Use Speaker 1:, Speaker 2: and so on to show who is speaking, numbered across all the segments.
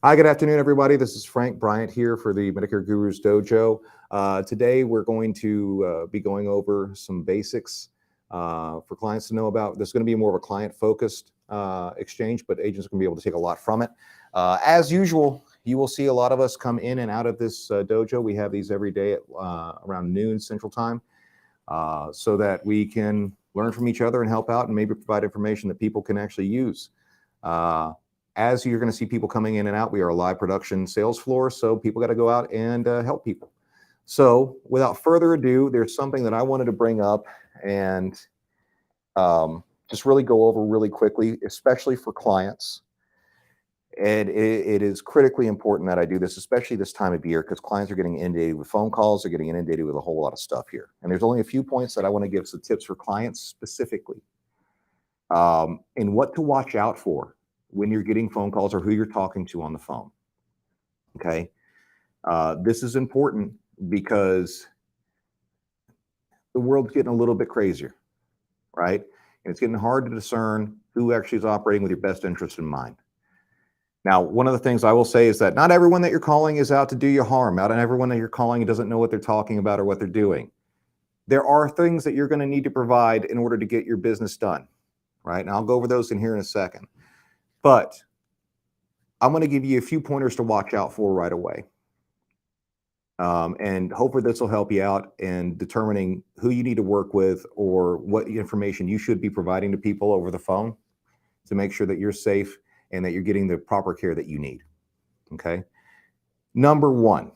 Speaker 1: Hi, good afternoon, everybody. This is Frank Bryant here for the Medicare Gurus Dojo. Today, we're going to be going over some basics for clients to know about. This is going to be more of a client-focused exchange, but agents are going to be able to take a lot from it. As usual, you will see a lot of us come in and out of this dojo. We have these every day at around noon Central Time so that we can learn from each other and help out and maybe provide information that people can actually use. As you're going to see people coming in and out, we are a live production sales floor, so people got to go out and help people. So without further ado, there's something that I wanted to bring up and just really go over really quickly, especially for clients. And it is critically important that I do this, especially this time of year, because clients are getting inundated with phone calls, they're getting inundated with a whole lot of stuff here. And there's only a few points that I want to give some tips for clients specifically, and what to watch out for when you're getting phone calls or who you're talking to on the phone. Okay. This is important because the world's getting a little bit crazier, right? And it's getting hard to discern who actually is operating with your best interest in mind. Now, one of the things I will say is that not everyone that you're calling is out to do you harm. Not everyone that you're calling doesn't know what they're talking about or what they're doing. There are things that you're going to need to provide in order to get your business done, right? And I'll go over those in here in a second. But I'm going to give you a few pointers to watch out for right away. And hopefully this will help you out in determining who you need to work with or what information you should be providing to people over the phone to make sure that you're safe and that you're getting the proper care that you need. Okay. Number one,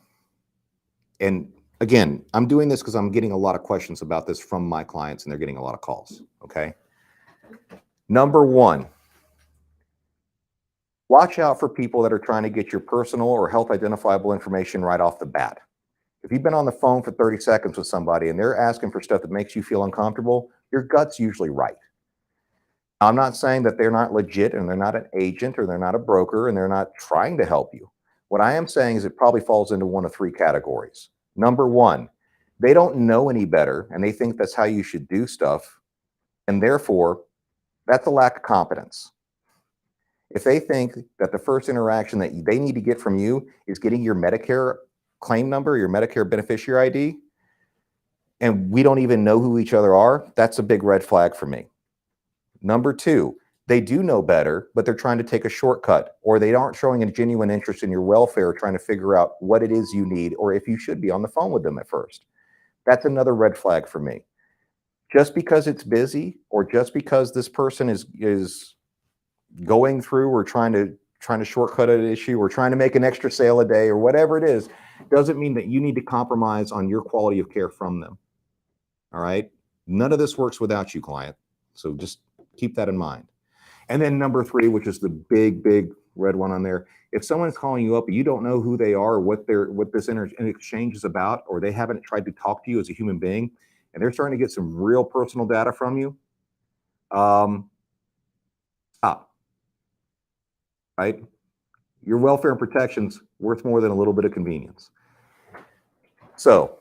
Speaker 1: and again, I'm doing this because I'm getting a lot of questions about this from my clients and they're getting a lot of calls. Okay. Number one, watch out for people that are trying to get your personal or health identifiable information right off the bat. If you've been on the phone for 30 seconds with somebody and they're asking for stuff that makes you feel uncomfortable, your gut's usually right. I'm not saying that they're not legit and they're not an agent or they're not a broker and they're not trying to help you. What I am saying is it probably falls into one of three categories. Number one, they don't know any better and they think that's how you should do stuff. And therefore, that's a lack of competence. If they think that the first interaction that they need to get from you is getting your Medicare claim number, your Medicare beneficiary ID, and we don't even know who each other are, that's a big red flag for me. Number two, they do know better, but they're trying to take a shortcut, or they aren't showing a genuine interest in your welfare, trying to figure out what it is you need, or if you should be on the phone with them at first. That's another red flag for me. Just because it's busy, or just because this person is going through or trying to shortcut an issue or trying to make an extra sale a day or whatever it is, doesn't mean that you need to compromise on your quality of care from them. All right. None of this works without you, client. So just keep that in mind. And then number three, which is the big red one on there. If someone's calling you up and you don't know who they are, or what this exchange is about, or they haven't tried to talk to you as a human being, and they're starting to get some real personal data from you, stop. Right? Your welfare and protection's worth more than a little bit of convenience. So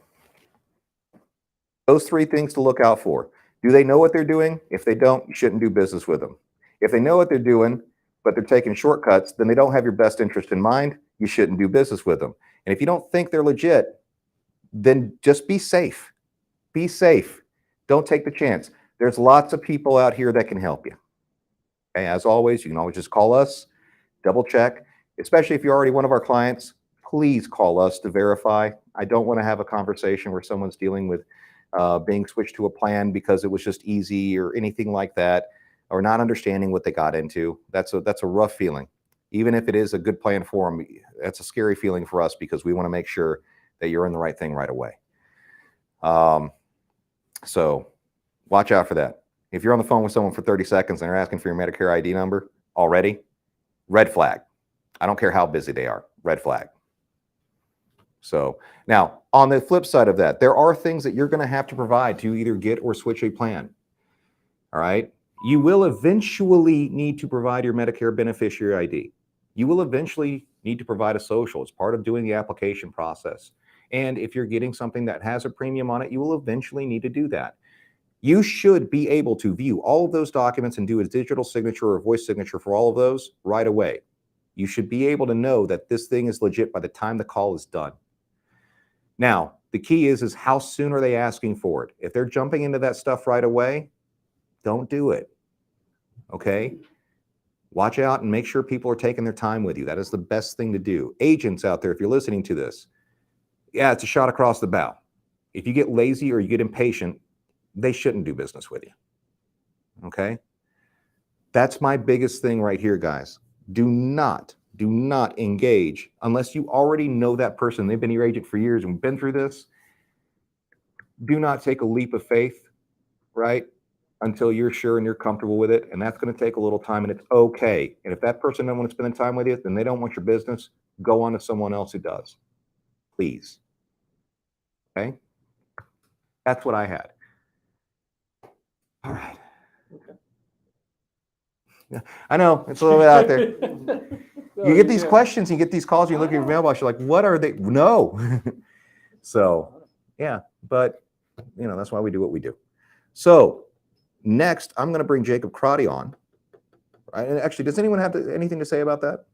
Speaker 1: those three things to look out for. Do they know what they're doing? If they don't, you shouldn't do business with them. If they know what they're doing, but they're taking shortcuts, then they don't have your best interest in mind. You shouldn't do business with them. And if you don't think they're legit, then just be safe. Be safe. Don't take the chance. There's lots of people out here that can help you. Okay, as always, you can always just call us. Double check, especially if you're already one of our clients, please call us to verify. I don't want to have a conversation where someone's dealing with being switched to a plan because it was just easy or anything like that, or not understanding what they got into. That's a rough feeling. Even if it is a good plan for them, that's a scary feeling for us because we want to make sure that you're in the right thing right away. So watch out for that. If you're on the phone with someone for 30 seconds and they're asking for your Medicare ID number already, red flag. I don't care how busy they are, red flag. So now on the flip side of that, there are things that you're going to have to provide to either get or switch a plan. All right. You will eventually need to provide your Medicare beneficiary ID. You will eventually need to provide a social as part of doing the application process. And if you're getting something that has a premium on it, you will eventually need to do that. You should be able to view all of those documents and do a digital signature or voice signature for all of those right away. You should be able to know that this thing is legit by the time the call is done. Now, the key is how soon are they asking for it? If they're jumping into that stuff right away, don't do it. Okay? Watch out and make sure people are taking their time with you. That is the best thing to do. Agents out there, if you're listening to this, yeah, it's a shot across the bow. If you get lazy or you get impatient, they shouldn't do business with you. Okay? That's my biggest thing right here, guys. Do not engage unless you already know that person. They've been your agent for years and been through this. Do not take a leap of faith, right? Until you're sure and you're comfortable with it. And that's going to take a little time, and it's okay. And if that person doesn't want to spend time with you, then they don't want your business, go on to someone else who does. Please. Okay? That's what I had. All right. Okay. Yeah, I know, it's a little bit out there. You get these questions, you get these calls, you look at your mailbox, you're like, what are they? No. So, yeah, but, you know, that's why we do what we do. So, next, I'm going to bring Jacob Crotty on. Right? And actually, does anyone have anything to say about that?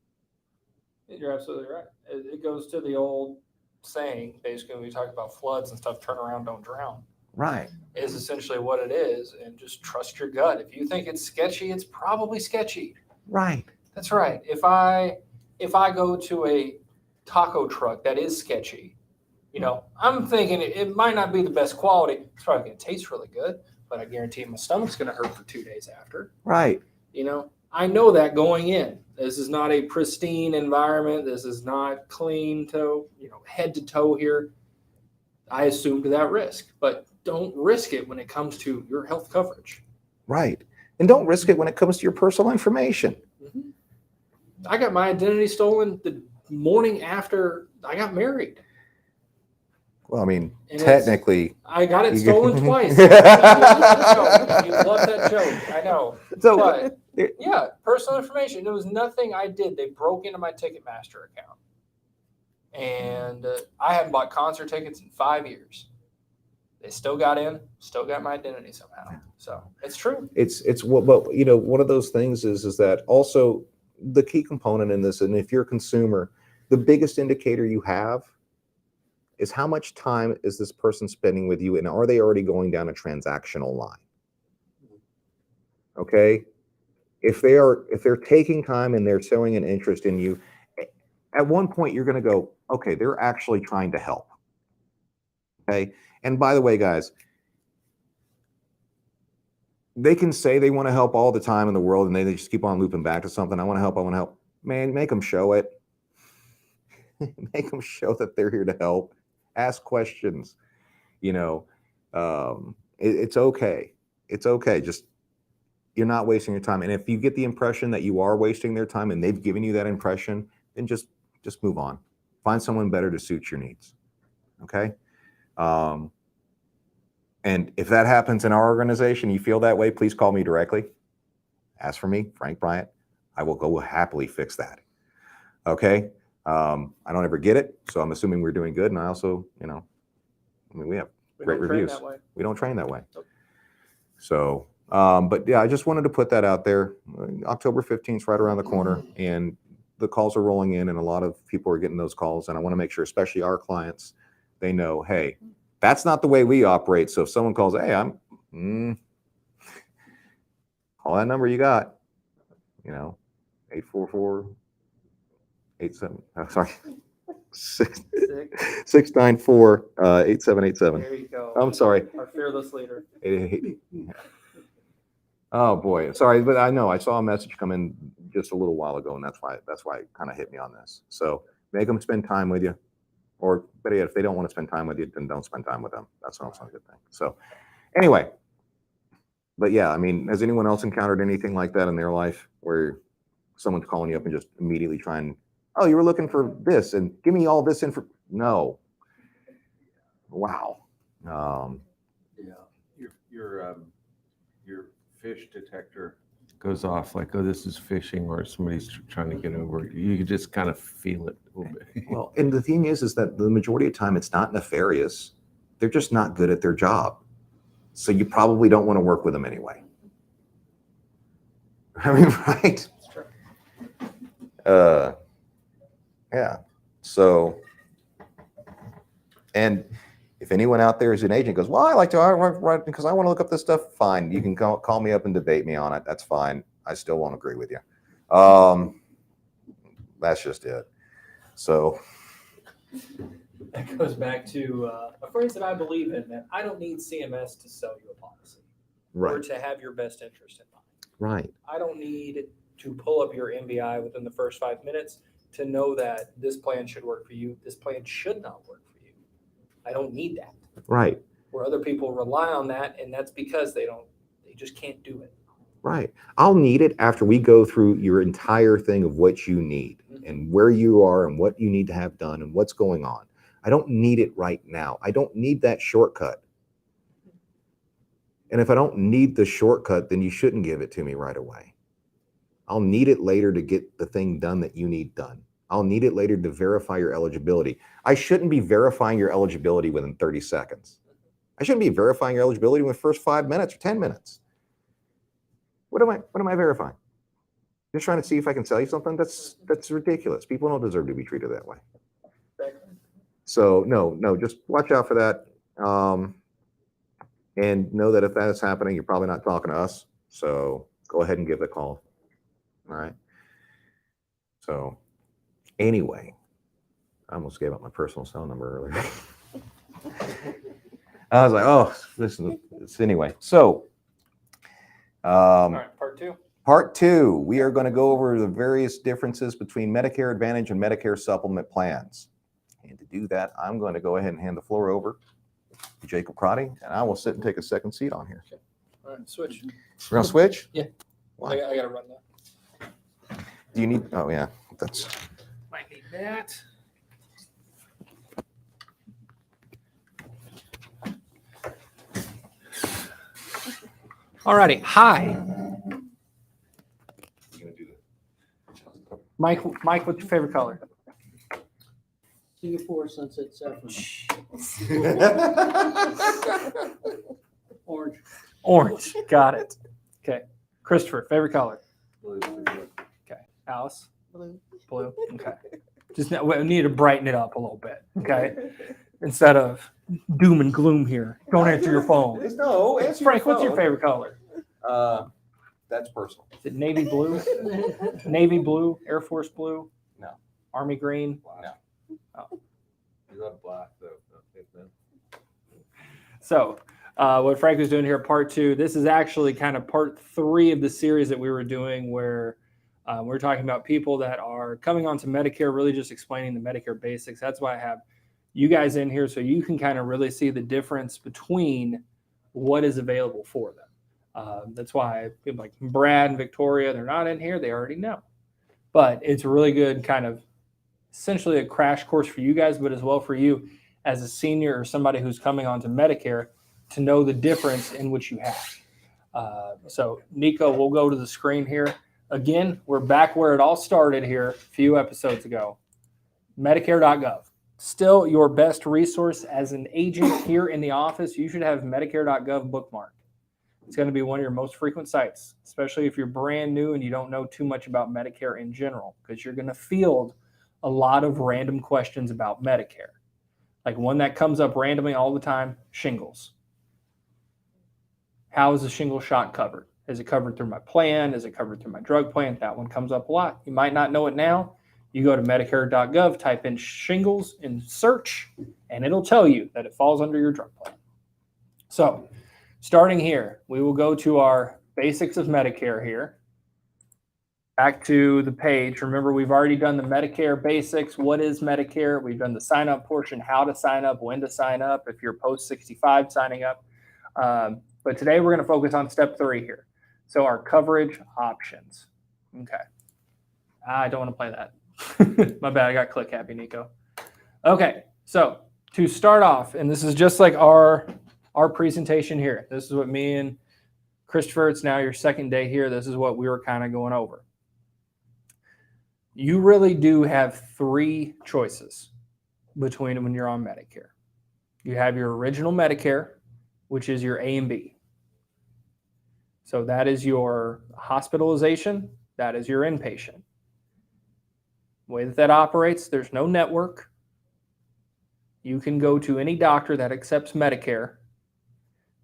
Speaker 2: You're absolutely right. It goes to the old saying, basically, when we talk about floods and stuff, turn around, don't drown.
Speaker 1: Right.
Speaker 2: Is essentially what it is, and just trust your gut. If you think it's sketchy, it's probably sketchy.
Speaker 1: Right.
Speaker 2: That's right. If I go to a taco truck that is sketchy, you know, I'm thinking it might not be the best quality. It's probably going to taste really good, but I guarantee my stomach's going to hurt for 2 days after.
Speaker 1: Right.
Speaker 2: You know, I know that going in. This is not a pristine environment. This is not clean to, you know, head to toe here. I assumed that risk, but don't risk it when it comes to your health coverage.
Speaker 1: Right. And don't risk it when it comes to your personal information.
Speaker 2: Mm-hmm. I got my identity stolen the morning after I got married.
Speaker 1: Well, I mean, and technically,
Speaker 2: I got it stolen twice. You love that joke. I know. So, but, yeah, personal information. There was nothing I did. They broke into my Ticketmaster account. And I hadn't bought concert tickets in 5 years. They still got in, still got my identity somehow. So it's true.
Speaker 1: It's what you know, one of those things is that also the key component in this, and if you're a consumer, the biggest indicator you have is how much time is this person spending with you, and are they already going down a transactional line? Okay? If they're taking time and they're showing an interest in you, at one point you're going to go, okay, they're actually trying to help. Okay? And by the way, guys, they can say they want to help all the time in the world, and they just keep on looping back to something. I want to help. I want to help. Man, make them show it. Make them show that they're here to help. Ask questions. You know, it's okay. It's okay. Just, you're not wasting your time. And if you get the impression that you are wasting their time and they've given you that impression, then just move on. Find someone better to suit your needs. Okay? And if that happens in our organization, you feel that way, please call me directly. Ask for me, Frank Bryant. I will go happily fix that. Okay? I don't ever get it, so I'm assuming we're doing good. And I also, you know, I mean, we have great reviews. We don't train that way. Nope. So, but yeah, I just wanted to put that out there. October 15th is right around the corner, and the calls are rolling in, and a lot of people are getting those calls. And I want to make sure, especially our clients, they know, hey, that's not the way we operate. So if someone calls, hey, call that number you got, you know, 694-8787.
Speaker 2: There you go.
Speaker 1: I'm sorry.
Speaker 2: Our fearless leader.
Speaker 1: Oh boy, sorry, but I know I saw a message come in just a little while ago, and that's why it kind of hit me on this. So make them spend time with you. Or better yet, if they don't want to spend time with you, then don't spend time with them. That's also a good thing. So anyway, but yeah, I mean, has anyone else encountered anything like that in their life where someone's calling you up and just immediately trying, oh, you were looking for this and give me all this info? No. Wow.
Speaker 3: Yeah, your fish detector goes off like, oh, this is fishing, or somebody's trying to get over it. You can just kind of feel it a little bit.
Speaker 1: Well, and the thing is that the majority of the time it's not nefarious. They're just not good at their job. So you probably don't want to work with them anyway. I mean, right?
Speaker 2: That's true.
Speaker 1: Yeah. So, and if anyone out there is an agent goes, well, I like to, because I want to look up this stuff. Fine. You can call me up and debate me on it. That's fine. I still won't agree with you. That's just it. So
Speaker 2: that goes back to a phrase that I believe in, that I don't need CMS to sell you a policy or to have your best interest in mind.
Speaker 1: Right.
Speaker 2: I don't need to pull up your MBI within the first 5 minutes to know that this plan should work for you. This plan should not work for you. I don't need that.
Speaker 1: Right.
Speaker 2: Where other people rely on that, and that's because they just can't do it.
Speaker 1: Right. I'll need it after we go through your entire thing of what you need and where you are and what you need to have done and what's going on. I don't need it right now. I don't need that shortcut. And if I don't need the shortcut, then you shouldn't give it to me right away. I'll need it later to get the thing done that you need done. I'll need it later to verify your eligibility. I shouldn't be verifying your eligibility within 30 seconds. I shouldn't be verifying your eligibility within the first 5 minutes or 10 minutes. What am I verifying? Just trying to see if I can sell you something? That's ridiculous. People don't deserve to be treated that way. So no, just watch out for that. And know that if that is happening, you're probably not talking to us. So go ahead and give it a call. All right. So anyway, I almost gave up my personal cell number earlier. I was like, oh, listen, anyway. So
Speaker 2: all right, part two.
Speaker 1: Part two, we are going to go over the various differences between Medicare Advantage and Medicare Supplement plans. And to do that, I'm going to go ahead and hand the floor over to Jacob Crotty, and I will sit and take a second seat on here.
Speaker 2: Okay. All right, switch.
Speaker 1: We're going to switch?
Speaker 2: Yeah.
Speaker 1: Why?
Speaker 2: I got to run that.
Speaker 1: Do you need, oh yeah, that's.
Speaker 2: Might need that. Alrighty, hi. Mike, what's your favorite color?
Speaker 4: Singapore Sunset Saffron. Orange.
Speaker 2: Orange, got it. Okay. Christopher, favorite color?
Speaker 3: Blue.
Speaker 2: Okay. Alice?
Speaker 4: Blue.
Speaker 2: Blue, okay. We need to brighten it up a little bit, okay? Instead of doom and gloom here. Don't answer your phone.
Speaker 1: No, answer
Speaker 2: Frank, what's your favorite color?
Speaker 1: That's personal.
Speaker 2: Is it navy blue? Navy blue? Air Force blue?
Speaker 1: No.
Speaker 2: Army green?
Speaker 1: No.
Speaker 2: Oh.
Speaker 3: You love black, though.
Speaker 2: So what Frank was doing here, part two, this is actually kind of part three of the series that we were doing where we're talking about people that are coming onto Medicare, really just explaining the Medicare basics. That's why I have you guys in here so you can kind of really see the difference between what is available for them. That's why people like Brad and Victoria, they're not in here. They already know. But it's a really good kind of essentially a crash course for you guys, but as well for you as a senior or somebody who's coming onto Medicare to know the difference in which you have. So Nico, we'll go to the screen here. Again, we're back where it all started here a few episodes ago. Medicare.gov. Still your best resource as an agent here in the office. You should have Medicare.gov bookmarked. It's going to be one of your most frequent sites, especially if you're brand new and you don't know too much about Medicare in general, because you're going to field a lot of random questions about Medicare. Like one that comes up randomly all the time, shingles. How is the shingle shot covered? Is it covered through my plan? Is it covered through my drug plan? That one comes up a lot. You might not know it now. You go to Medicare.gov, type in shingles in search, and it'll tell you that it falls under your drug plan. So starting here, we will go to our basics of Medicare here. Back to the page. Remember, we've already done the Medicare basics. What is Medicare? We've done the sign up portion, how to sign up, when to sign up, if you're post 65 signing up. But today we're going to focus on step 3 here. So our coverage options. Okay. I don't want to play that. My bad. I got click happy, Nico. Okay. So to start off, and this is just like our presentation here. This is what me and Christopher, it's now your second day here. This is what we were kind of going over. You really do have 3 choices between when you're on Medicare. You have your original Medicare, which is your A and B. So that is your hospitalization. That is your inpatient. The way that operates, there's no network. You can go to any doctor that accepts Medicare,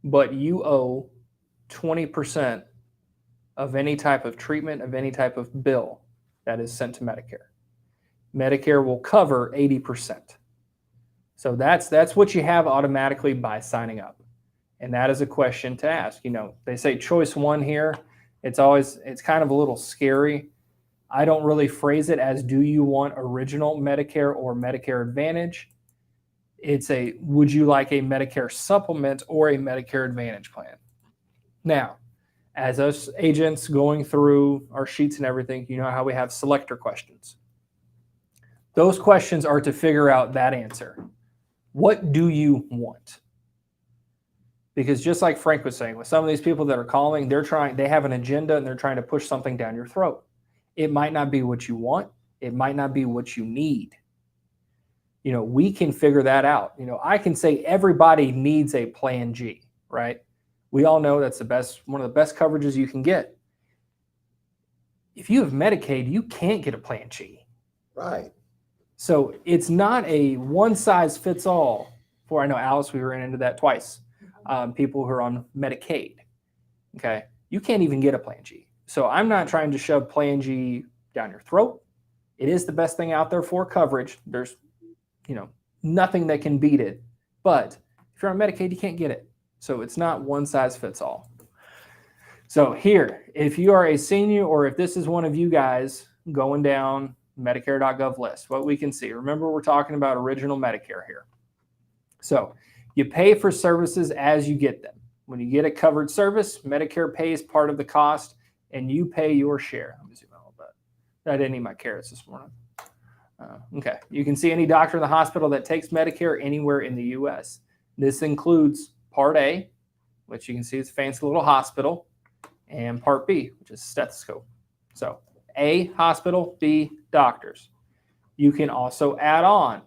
Speaker 2: but you owe 20% of any type of treatment, of any type of bill that is sent to Medicare. Medicare will cover 80%. So that's what you have automatically by signing up. And that is a question to ask. They say choice one here. It's kind of a little scary. I don't really phrase it as, do you want original Medicare or Medicare Advantage? It's would you like a Medicare supplement or a Medicare Advantage plan? Now, as us agents going through our sheets and everything, you know how we have selector questions. Those questions are to figure out that answer. What do you want? Because just like Frank was saying, with some of these people that are calling, they have an agenda and they're trying to push something down your throat. It might not be what you want. It might not be what you need. We can figure that out. I can say everybody needs a plan G, right? We all know that's one of the best coverages you can get. If you have Medicaid, you can't get a plan G.
Speaker 1: Right.
Speaker 2: So it's not a one size fits all. I know, Alice, we ran into that twice. People who are on Medicaid, okay? You can't even get a plan G. So I'm not trying to shove plan G down your throat. It is the best thing out there for coverage. There's, nothing that can beat it. But if you're on Medicaid, you can't get it. So it's not one size fits all. So here, if you are a senior or if this is one of you guys going down Medicare.gov list, what we can see, remember we're talking about original Medicare here. So you pay for services as you get them. When you get a covered service, Medicare pays part of the cost and you pay your share. Let me zoom out a little bit. I didn't eat my carrots this morning. Okay, you can see any doctor in the hospital that takes Medicare anywhere in the U.S. This includes Part A, which you can see is a fancy little hospital, and Part B, which is stethoscope. So A, hospital, B, doctors. You can also add on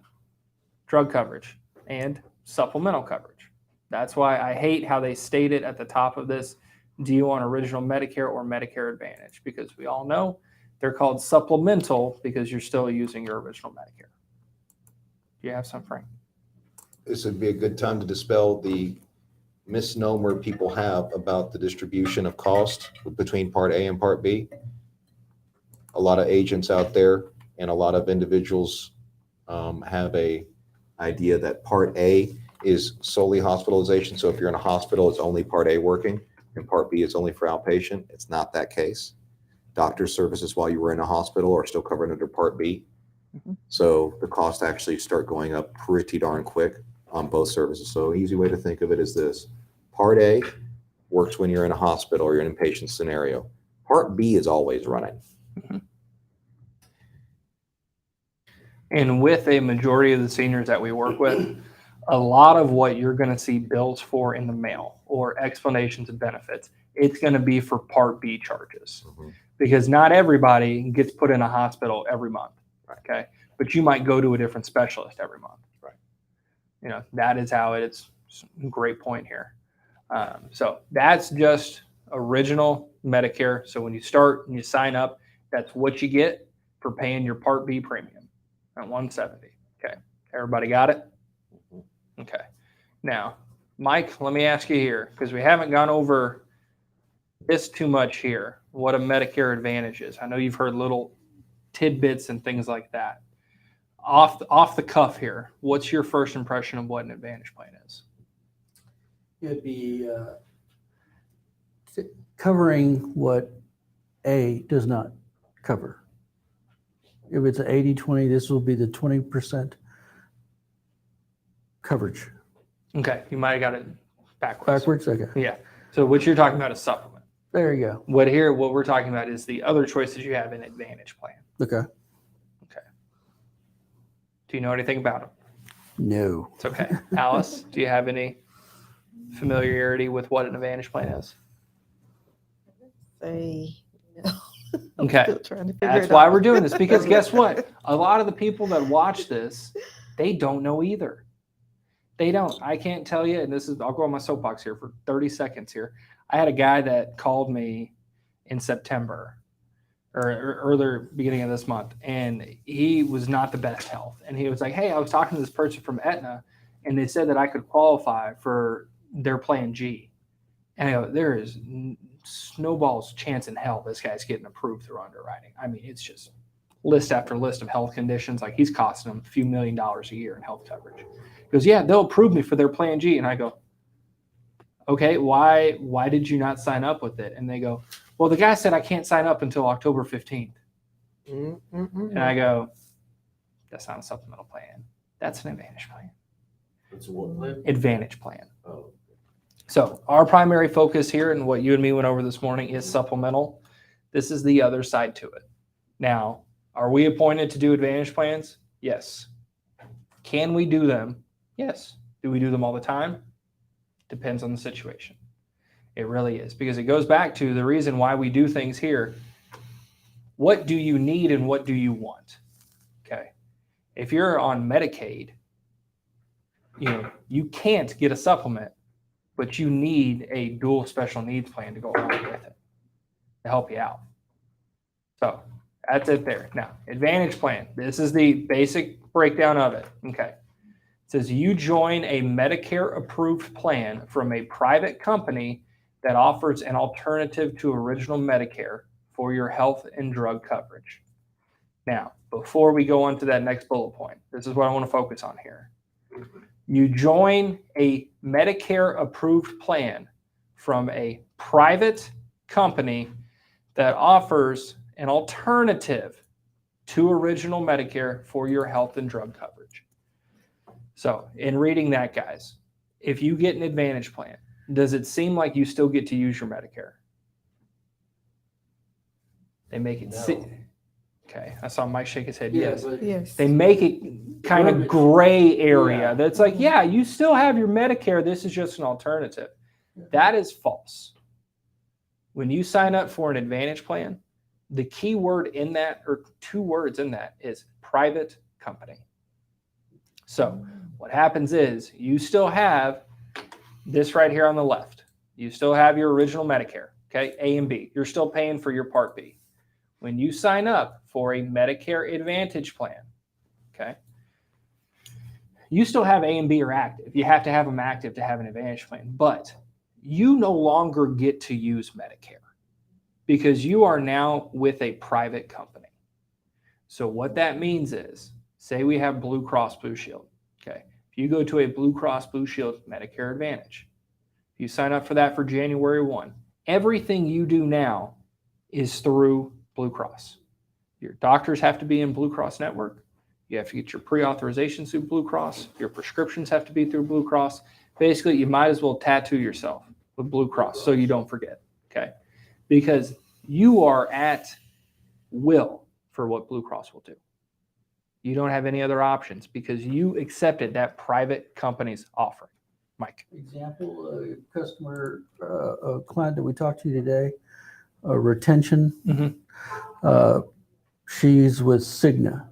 Speaker 2: drug coverage and supplemental coverage. That's why I hate how they state it at the top of this. Do you want original Medicare or Medicare Advantage? Because we all know they're called supplemental because you're still using your original Medicare. Do you have some, Frank?
Speaker 1: This would be a good time to dispel the misnomer people have about the distribution of cost between Part A and Part B. A lot of agents out there and a lot of individuals have a idea that Part A is solely hospitalization. So if you're in a hospital, it's only Part A working, and Part B is only for outpatient. It's not that case. Doctor services while you were in a hospital are still covered under Part B. Mm-hmm. So the costs actually start going up pretty darn quick on both services. So an easy way to think of it is this. Part A works when you're in a hospital or you're in an inpatient scenario. Part B is always running.
Speaker 2: Mm-hmm. And with a majority of the seniors that we work with, a lot of what you're going to see bills for in the mail or explanations of benefits, it's going to be for Part B charges. Mm-hmm. Because not everybody gets put in a hospital every month, okay? But you might go to a different specialist every month, right? That is how it's a great point here. So that's just original Medicare. So when you start and you sign up, that's what you get for paying your Part B premium at $170. Okay, everybody got it? Okay. Now, Mike, let me ask you here, because we haven't gone over this too much here, what a Medicare Advantage is. I know you've heard little tidbits and things like that. Off the cuff here, what's your first impression of what an Advantage plan is?
Speaker 4: It'd be covering what A does not cover. If it's an 80-20, this will be the 20% coverage.
Speaker 2: Okay, you might have got it backwards.
Speaker 4: Backwards? Okay.
Speaker 2: Yeah. So what you're talking about is supplement.
Speaker 4: There you go.
Speaker 2: What we're talking about is the other choices you have in Advantage plan.
Speaker 4: Okay.
Speaker 2: Okay. Do you know anything about them?
Speaker 4: No.
Speaker 2: It's okay. Alice, do you have any familiarity with what an Advantage plan is?
Speaker 5: No.
Speaker 2: Okay.
Speaker 5: Still trying to figure
Speaker 2: That's
Speaker 5: it
Speaker 2: why
Speaker 5: out.
Speaker 2: we're doing this, because guess what? A lot of the people that watch this, they don't know either. They don't. I can't tell you, and I'll go on my soapbox here for 30 seconds here. I had a guy that called me in September or earlier beginning of this month, and he was not the best health. And he was like, hey, I was talking to this person from Aetna, and they said that I could qualify for their plan G. And I go, there is snowball's chance in hell this guy's getting approved through underwriting. I mean, it's just list after list of health conditions. Like, he's costing them a few $1 million a year in health coverage. He goes, yeah, they'll approve me for their plan G. And I go, okay, why did you not sign up with it? And they go, well, the guy said I can't sign up until October 15th. And I go, that's not a supplemental plan. That's an Advantage plan.
Speaker 3: That's a what plan?
Speaker 2: Advantage plan.
Speaker 3: Oh.
Speaker 2: So our primary focus here, and what you and me went over this morning, is supplemental. This is the other side to it. Now, are we appointed to do Advantage plans? Yes. Can we do them? Yes. Do we do them all the time? Depends on the situation. It really is, because it goes back to the reason why we do things here. What do you need and what do you want? Okay. If you're on Medicaid, you can't get a supplement, but you need a dual special needs plan to go along with it to help you out. So that's it there. Now, Advantage plan. This is the basic breakdown of it. Okay. It says you join a Medicare approved plan from a private company that offers an alternative to original Medicare for your health and drug coverage. Now, before we go on to that next bullet point, this is what I want to focus on here. You join a Medicare approved plan from a private company that offers an alternative to original Medicare for your health and drug coverage. So in reading that, guys, if you get an Advantage plan, does it seem like you still get to use your Medicare? They make it okay. I saw Mike shake his head.
Speaker 3: Yeah,
Speaker 2: yes.
Speaker 5: Yes.
Speaker 2: They make it kind of gray area. That's like, yeah, you still have your Medicare. This is just an alternative. That is false. When you sign up for an Advantage plan, the key word in that, or two words in that, is private company. So what happens is you still have this right here on the left. You still have your original Medicare, okay, A and B. You're still paying for your Part B. When you sign up for a Medicare Advantage plan, okay, you still have A and B are active. You have to have them active to have an Advantage plan, but you no longer get to use Medicare because you are now with a private company. So what that means is, say we have Blue Cross Blue Shield, okay? If you go to a Blue Cross Blue Shield Medicare Advantage, if you sign up for that for January 1, everything you do now is through Blue Cross. Your doctors have to be in Blue Cross network. You have to get your pre-authorizations through Blue Cross. Your prescriptions have to be through Blue Cross. Basically, you might as well tattoo yourself with Blue Cross so you don't forget, okay? Because you are at will for what Blue Cross will do. You don't have any other options because you accepted that private company's offer. Mike.
Speaker 4: Example, a customer, a client that we talked to today, retention. She's with Cigna.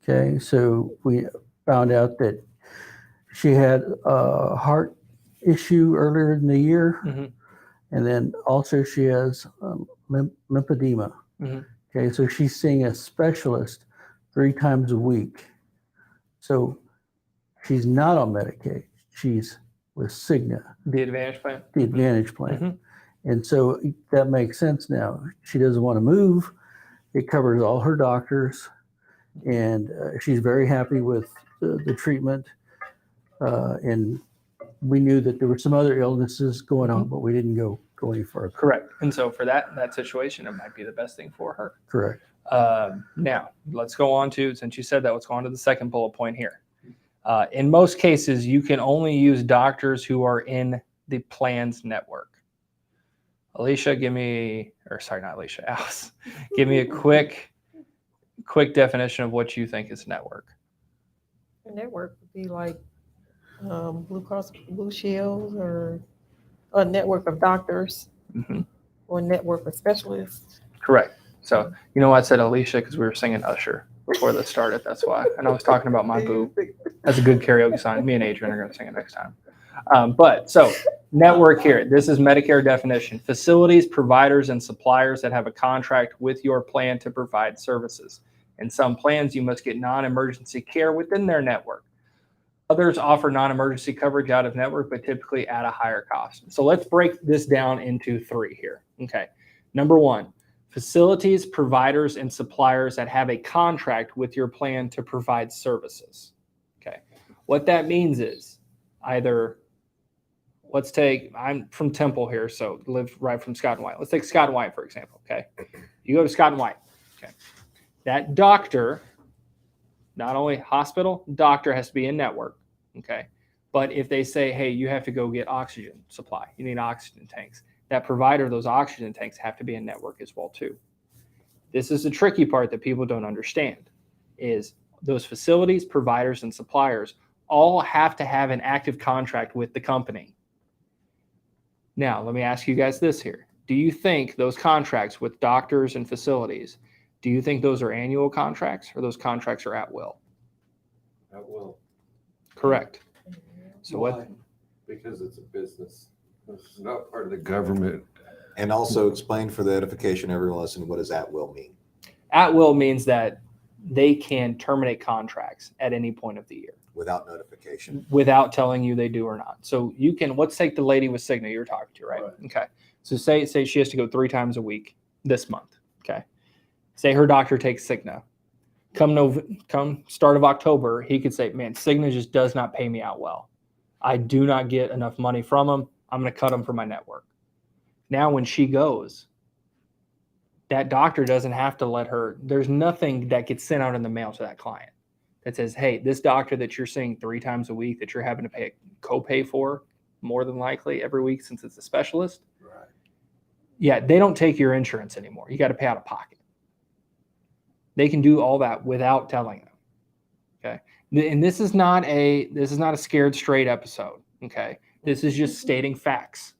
Speaker 4: Okay, so we found out that she had a heart issue earlier in the year, and then also she has lymphedema. Okay, so she's seeing a specialist 3 times a week. So she's not on Medicaid. She's with Cigna.
Speaker 2: The Advantage plan?
Speaker 4: The Advantage plan. And so that makes sense now. She doesn't want to move. It covers all her doctors. And she's very happy with the treatment. And we knew that there were some other illnesses going on, but we didn't go any further.
Speaker 2: Correct. And so for that situation, it might be the best thing for her.
Speaker 4: Correct.
Speaker 2: Now, let's go on to, since you said that, let's go on to the second bullet point here. In most cases, you can only use doctors who are in the plan's network. Alicia, Alice, give me a quick definition of what you think is network.
Speaker 5: A network would be like Blue Cross Blue Shield, or a network of doctors, or a network of specialists.
Speaker 2: Correct. So, you know, I said Alicia because we were singing Usher before this started. That's why. And I was talking about my boo. That's a good karaoke song. Me and Adrian are going to sing it next time. But so Network here. This is Medicare definition. Facilities, providers, and suppliers that have a contract with your plan to provide services. In some plans, you must get non-emergency care within their network. Others offer non-emergency coverage out of network, but typically at a higher cost. So let's break this down into 3 here. Okay. Number 1, facilities, providers, and suppliers that have a contract with your plan to provide services. Okay. What that means is either, I'm from Temple here, so live right from Scott and White. Let's take Scott and White, for example. Okay. You go to Scott and White. Okay. That doctor, not only hospital, doctor has to be in network. Okay. But if they say, hey, you have to go get oxygen supply, you need oxygen tanks, that provider of those oxygen tanks have to be in network as well too. This is the tricky part that people don't understand is those facilities, providers, and suppliers all have to have an active contract with the company. Now, let me ask you guys this here. Do you think those contracts with doctors and facilities, do you think those are annual contracts or those contracts are at will?
Speaker 3: At will.
Speaker 2: Correct. So what?
Speaker 3: Because it's a business. It's not part of the government.
Speaker 1: And also explain for the edification of everyone listening, what does at will mean?
Speaker 2: At will means that they can terminate contracts at any point of the year.
Speaker 1: Without notification.
Speaker 2: Without telling you they do or not. So you can, let's take the lady with Cigna you're talking to, right? Okay. So say she has to go 3 times a week this month. Okay. Say her doctor takes Cigna. Come start of October, he could say, man, Cigna just does not pay me out well. I do not get enough money from them. I'm going to cut them from my network. Now, when she goes, that doctor doesn't have to let her, there's nothing that gets sent out in the mail to that client that says, hey, this doctor that you're seeing 3 times a week that you're having to pay a copay for more than likely every week since it's a specialist.
Speaker 6: Right.
Speaker 2: Yeah, they don't take your insurance anymore. You got to pay out of pocket. They can do all that without telling them. Okay. And this is not a scared straight episode. Okay. This is just stating facts.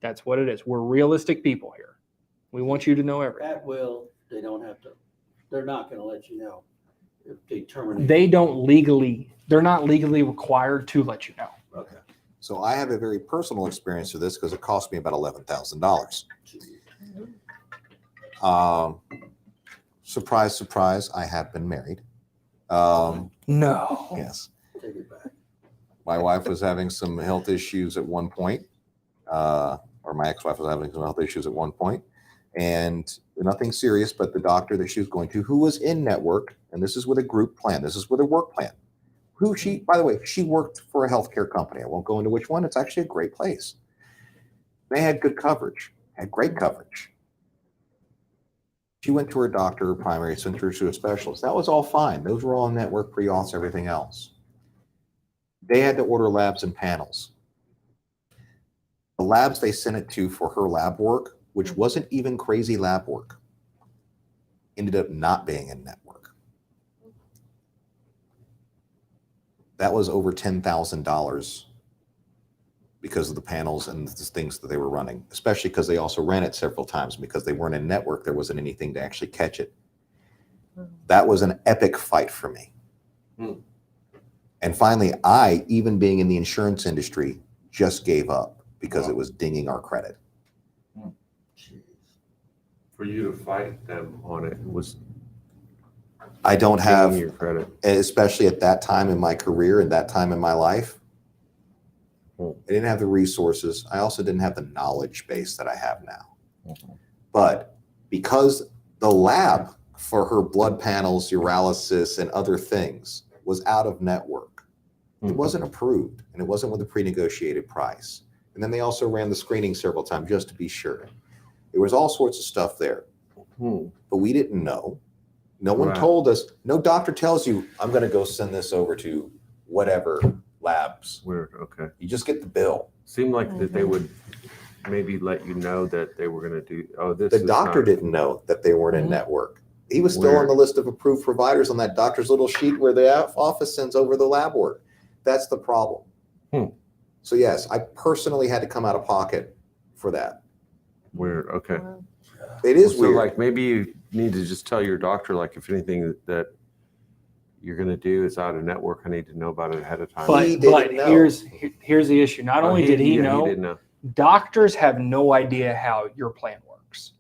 Speaker 2: That's what it is. We're realistic people here. We want you to know everything.
Speaker 6: At will, they don't have to, they're not going to let you know if they terminate.
Speaker 2: They're not legally required to let you know.
Speaker 6: Okay.
Speaker 1: So I have a very personal experience with this because it cost me about $11,000. Surprise, surprise, I have been married.
Speaker 2: No.
Speaker 1: Yes.
Speaker 6: Take it back.
Speaker 1: My wife was having some health issues at one point, or my ex-wife was having some health issues at one point, and nothing serious, but the doctor that she was going to, who was in network, and this is with a group plan, this is with a work plan, who she, by the way, she worked for a healthcare company. I won't go into which one. It's actually a great place. They had good coverage, had great coverage. She went to her doctor, her primary, sent her to a specialist. That was all fine. Those were all network, pre-auths, everything else. They had to order labs and panels. The labs they sent it to for her lab work, which wasn't even crazy lab work, ended up not being in network. That was over $10,000 because of the panels and the things that they were running, especially because they also ran it several times. Because they weren't in network, there wasn't anything to actually catch it. That was an epic fight for me. And finally, I, even being in the insurance industry, just gave up because it was dinging our credit.
Speaker 3: For you to fight them on it was
Speaker 1: I don't have,
Speaker 3: your credit.
Speaker 1: especially at that time in my career and that time in my life, I didn't have the resources. I also didn't have the knowledge base that I have now. But because the lab for her blood panels, urology, and other things was out of network, it wasn't approved, and it wasn't with a pre-negotiated price. And then they also ran the screening several times just to be sure. There was all sorts of stuff there, but we didn't know. No one told us. No doctor tells you, I'm going to go send this over to whatever labs.
Speaker 3: Weird. Okay.
Speaker 1: You just get the bill.
Speaker 3: Seemed like that they would maybe let you know that they were going to do. Oh, this.
Speaker 1: The doctor didn't know that they weren't in network. He was still on the list of approved providers on that doctor's little sheet where the office sends over the lab work. That's the problem. So yes, I personally had to come out of pocket for that.
Speaker 3: Weird. Okay.
Speaker 1: It is
Speaker 3: So
Speaker 1: weird.
Speaker 3: like maybe you need to just tell your doctor, like if anything that you're going to do is out of network. I need to know about it ahead of time.
Speaker 2: But,
Speaker 1: He didn't know.
Speaker 2: here's the issue. Not only did he know,
Speaker 3: he didn't know.
Speaker 2: doctors have no idea how your plan works.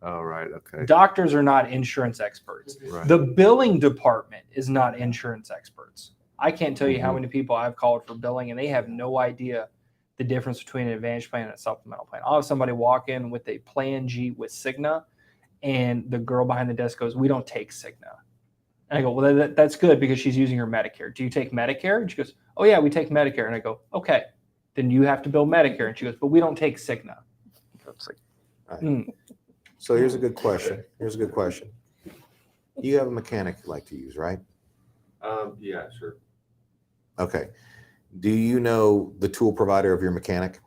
Speaker 3: Oh, right. Okay.
Speaker 2: Doctors are not insurance experts.
Speaker 3: Right.
Speaker 2: The billing department is not insurance experts. I can't tell you how many people I've called for billing and they have no idea the difference between an Advantage plan and a supplemental plan. I'll have somebody walk in with a Plan G with Cigna, and the girl behind the desk goes, "We don't take Cigna." And I go, "Well, that's good because she's using her Medicare. Do you take Medicare?" And she goes, "Oh yeah, we take Medicare." And I go, "Okay, then you have to bill Medicare." And she goes, "But we don't take Cigna." It's like,
Speaker 1: So here's a good question. You have a mechanic you like to use, right?
Speaker 3: Yeah, sure.
Speaker 1: Okay. Do you know the tool provider of your mechanic?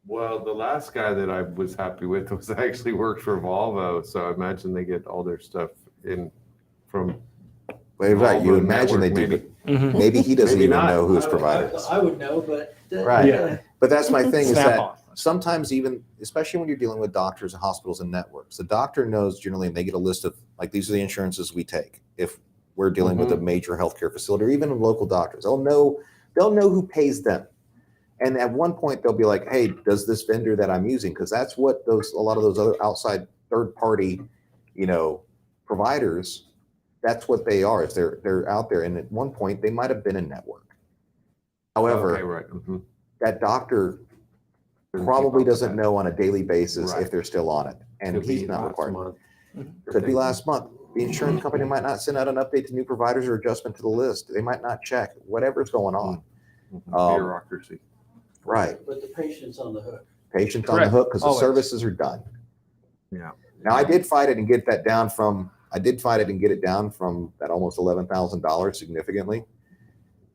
Speaker 3: Well, the last guy that I was happy with was actually worked for Volvo, so I imagine they get all their stuff in from.
Speaker 1: Well, right. You
Speaker 3: Volvo
Speaker 1: imagine they
Speaker 3: network,
Speaker 1: do,
Speaker 3: maybe.
Speaker 1: but maybe he doesn't
Speaker 3: Maybe
Speaker 1: even
Speaker 3: not.
Speaker 1: know who his
Speaker 6: I
Speaker 1: provider
Speaker 6: would-
Speaker 1: is.
Speaker 6: I would know, but.
Speaker 1: Right.
Speaker 2: Yeah.
Speaker 1: But that's my thing is
Speaker 2: Snap
Speaker 1: that
Speaker 2: on.
Speaker 1: sometimes even, especially when you're dealing with doctors and hospitals and networks, the doctor knows generally, and they get a list of, like, these are the insurances we take. If we're dealing with a major healthcare facility or even local doctors, they'll know who pays them. And at one point they'll be like, "Hey, does this vendor that I'm using?" Because that's what a lot of those other outside third party, providers, that's what they are. Is they're out there. And at one point they might have been a network. However,
Speaker 3: Okay, right.
Speaker 1: that doctor
Speaker 3: Doesn't
Speaker 1: probably
Speaker 3: keep up
Speaker 1: doesn't
Speaker 3: with that.
Speaker 1: know on a daily basis
Speaker 3: Right.
Speaker 1: if they're still on it. And
Speaker 3: Could
Speaker 1: he's
Speaker 3: be
Speaker 1: not
Speaker 3: last
Speaker 1: required.
Speaker 3: month.
Speaker 1: Could be last month. The insurance company might not send out an update to new providers or adjustment to the list. They might not check whatever's going on.
Speaker 3: Bureaucracy.
Speaker 1: Right.
Speaker 6: But the patient's on the hook.
Speaker 1: Patients on the
Speaker 2: Correct.
Speaker 1: hook because the
Speaker 2: Always.
Speaker 1: services are done.
Speaker 3: Yeah.
Speaker 1: Now I did fight it and get that down from. I did fight it and get it down from that almost $11,000 significantly.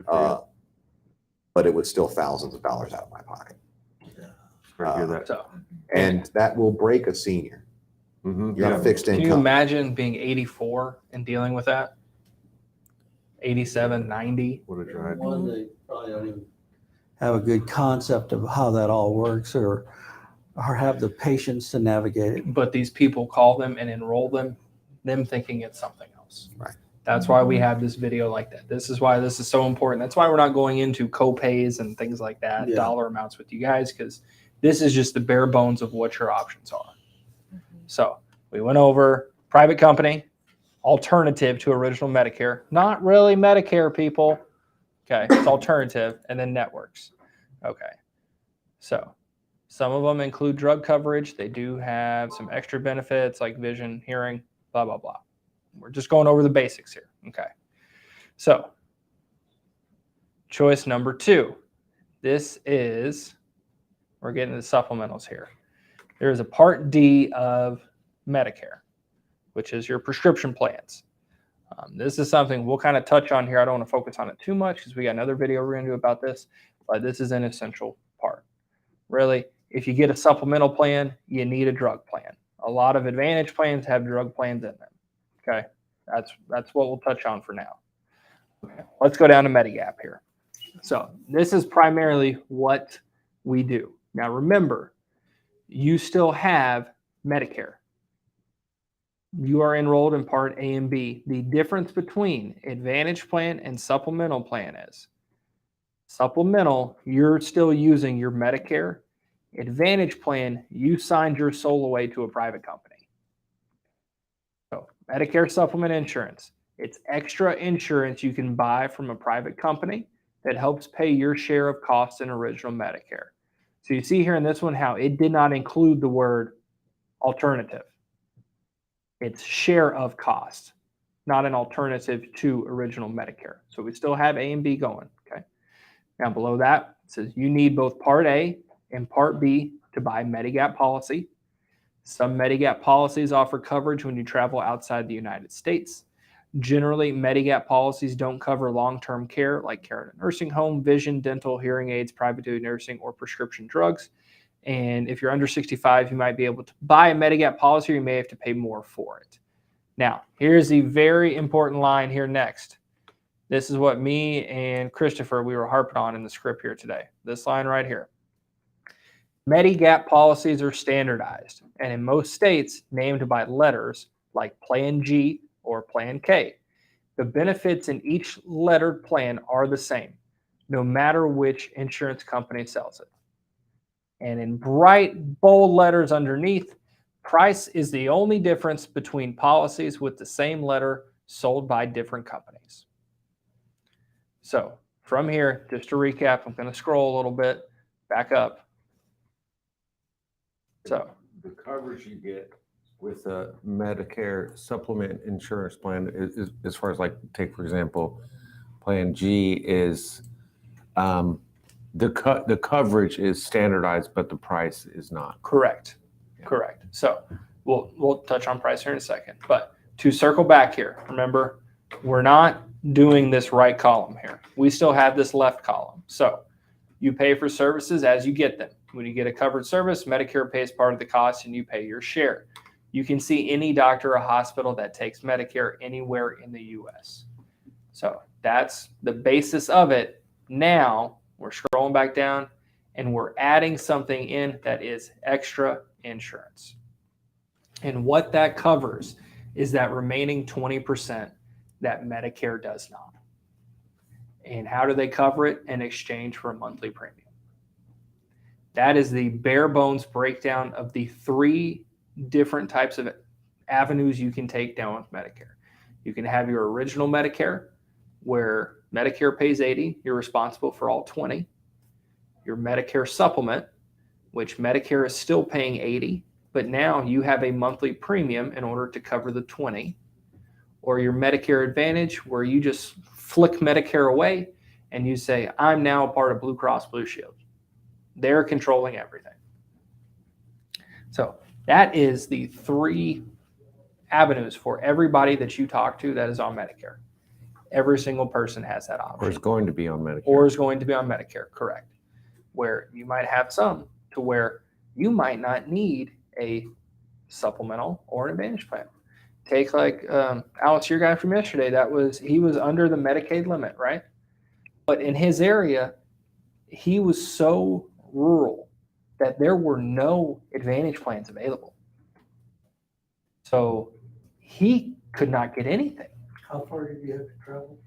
Speaker 1: But it was still thousands of dollars out of my pocket,
Speaker 3: Sorry to hear that.
Speaker 2: so
Speaker 1: and that will break a senior.
Speaker 3: Mhm.
Speaker 1: You're on a fixed
Speaker 2: can you
Speaker 1: income.
Speaker 2: imagine being 84 and dealing with that? 87, 90.
Speaker 3: What a drive.
Speaker 6: One, they probably don't even have a good concept of how that all works or have the patience to navigate it.
Speaker 2: But these people call them and enroll them thinking it's something else.
Speaker 1: Right.
Speaker 2: That's why we have this video like that. This is why this is so important. That's why we're not going into co-pays and things like that,
Speaker 6: Yeah.
Speaker 2: dollar amounts with you guys, because this is just the bare bones of what your options are. So we went over private company, alternative to original Medicare, not really Medicare, people. Okay, it's alternative, and then networks. Okay, so some of them include drug coverage. They do have some extra benefits like vision, hearing, blah, blah, blah. We're just going over the basics here. Okay, so choice number 2. This is, we're getting the supplementals here. There's a Part D of Medicare, which is your prescription plans. This is something we'll kind of touch on here. I don't want to focus on it too much because we got another video we're going to do about this, but this is an essential part. Really, if you get a supplemental plan, you need a drug plan. A lot of Advantage plans have drug plans in them. Okay, that's what we'll touch on for now. Okay, let's go down to Medigap here. So this is primarily what we do. Now remember, you still have Medicare. You are enrolled in Part A and B. The difference between Advantage plan and supplemental plan is supplemental, you're still using your Medicare. Advantage plan, you signed your soul away to a private company. So Medicare supplement insurance, it's extra insurance you can buy from a private company that helps pay your share of costs in original Medicare. So you see here in this one how it did not include the word alternative. It's share of cost, not an alternative to original Medicare. So we still have A and B going, okay? Now below that, it says you need both Part A and Part B to buy Medigap policy. Some Medigap policies offer coverage when you travel outside the United States. Generally, Medigap policies don't cover long-term care like care in a nursing home, vision, dental, hearing aids, private duty nursing, or prescription drugs. And if you're under 65, you might be able to buy a Medigap policy, or you may have to pay more for it. Now, here's the very important line here next. This is what me and Christopher, we were harping on in the script here today. This line right here. Medigap policies are standardized, and in most states named by letters like Plan G or Plan K. The benefits in each lettered plan are the same, no matter which insurance company sells it. And in bright, bold letters underneath, price is the only difference between policies with the same letter sold by different companies. So from here, just to recap, I'm going to scroll a little bit, back up. So
Speaker 3: the coverage you get with a Medicare supplement insurance plan is as far as like, take for example, Plan G is the coverage is standardized, but the price is not.
Speaker 2: correct. Correct. So we'll touch on price here in a second. But to circle back here, remember, we're not doing this right column here. We still have this left column. So you pay for services as you get them. When you get a covered service, Medicare pays part of the cost and you pay your share. You can see any doctor or hospital that takes Medicare anywhere in the US. So that's the basis of it. Now we're scrolling back down and we're adding something in that is extra insurance. And what that covers is that remaining 20% that Medicare does not. And how do they cover it? In exchange for a monthly premium. That is the bare bones breakdown of the 3 different types of avenues you can take down with Medicare. You can have your original Medicare, where Medicare pays 80, you're responsible for all 20. Your Medicare supplement, which Medicare is still paying 80, but now you have a monthly premium in order to cover the 20. Or your Medicare Advantage, where you just flick Medicare away and you say, I'm now a part of Blue Cross Blue Shield. They're controlling everything. So that is the 3 avenues for everybody that you talk to that is on Medicare. Every single person has that option.
Speaker 3: Or is going to be on Medicare.
Speaker 2: Or is going to be on Medicare, correct. Where you might have some to where you might not need a supplemental or an advantage plan. Take like Alex, your guy from yesterday, he was under the Medicaid limit, right? But in his area, he was so rural that there were no advantage plans available. So he could not get anything.
Speaker 6: How far did you have to travel?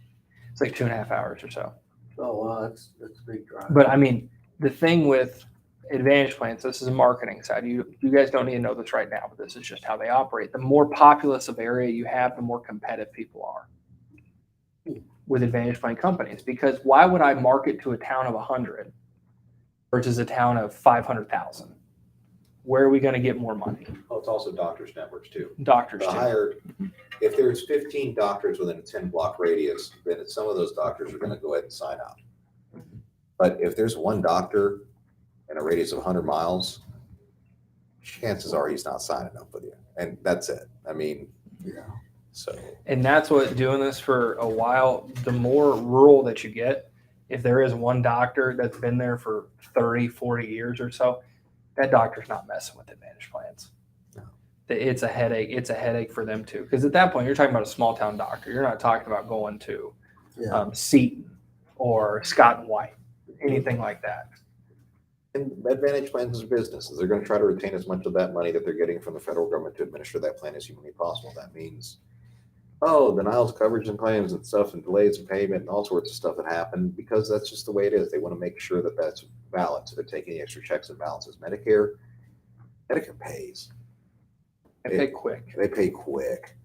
Speaker 2: It's like 2.5 hours or so.
Speaker 6: Oh, wow, that's a big drive.
Speaker 2: But I mean, the thing with advantage plans, this is a marketing side. You guys don't need to know this right now, but this is just how they operate. The more populous of area you have, the more competitive people are with advantage plan companies. Because why would I market to a town of 100 versus a town of 500,000? Where are we going to get more money?
Speaker 1: Oh, it's also doctors' networks too.
Speaker 2: Doctors
Speaker 1: The
Speaker 2: too.
Speaker 1: higher, if there's 15 doctors within a 10-block radius, then some of those doctors are going to go ahead and sign up. But if there's one doctor in a radius of 100 miles, chances are he's not signing up with you. And that's it. I mean,
Speaker 6: Yeah.
Speaker 1: so.
Speaker 2: And that's what doing this for a while, the more rural that you get, if there is one doctor that's been there for 30, 40 years or so, that doctor's not messing with advantage plans.
Speaker 1: No.
Speaker 2: It's a headache. It's a headache for them too. Because at that point, you're talking about a small town doctor. You're not talking about going to Seton or Scott and White, anything like that.
Speaker 1: And advantage plans are businesses. They're going to try to retain as much of that money that they're getting from the federal government to administer that plan as humanly possible. That means, denials of coverage and claims and stuff and delays in payment and all sorts of stuff that happen because that's just the way it is. They want to make sure that that's valid. So they're taking extra checks and balances. Medicare pays.
Speaker 2: They pay quick.
Speaker 1: They pay quick.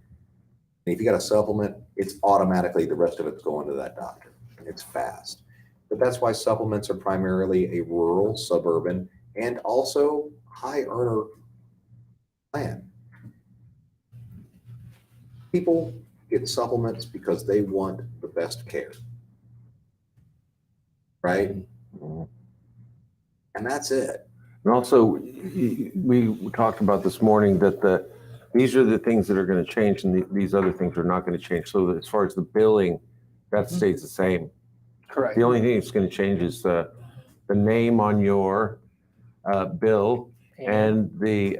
Speaker 1: And if you got a supplement, it's automatically the rest of it's going to that doctor. It's fast. But that's why supplements are primarily a rural, suburban, and also high earner plan. People get supplements because they want the best care. Right? And that's it.
Speaker 3: And also, we talked about this morning that these are the things that are going to change, and these other things are not going to change. So as far as the billing, that stays the same.
Speaker 2: Correct.
Speaker 3: The only thing that's going to change is the name on your bill and the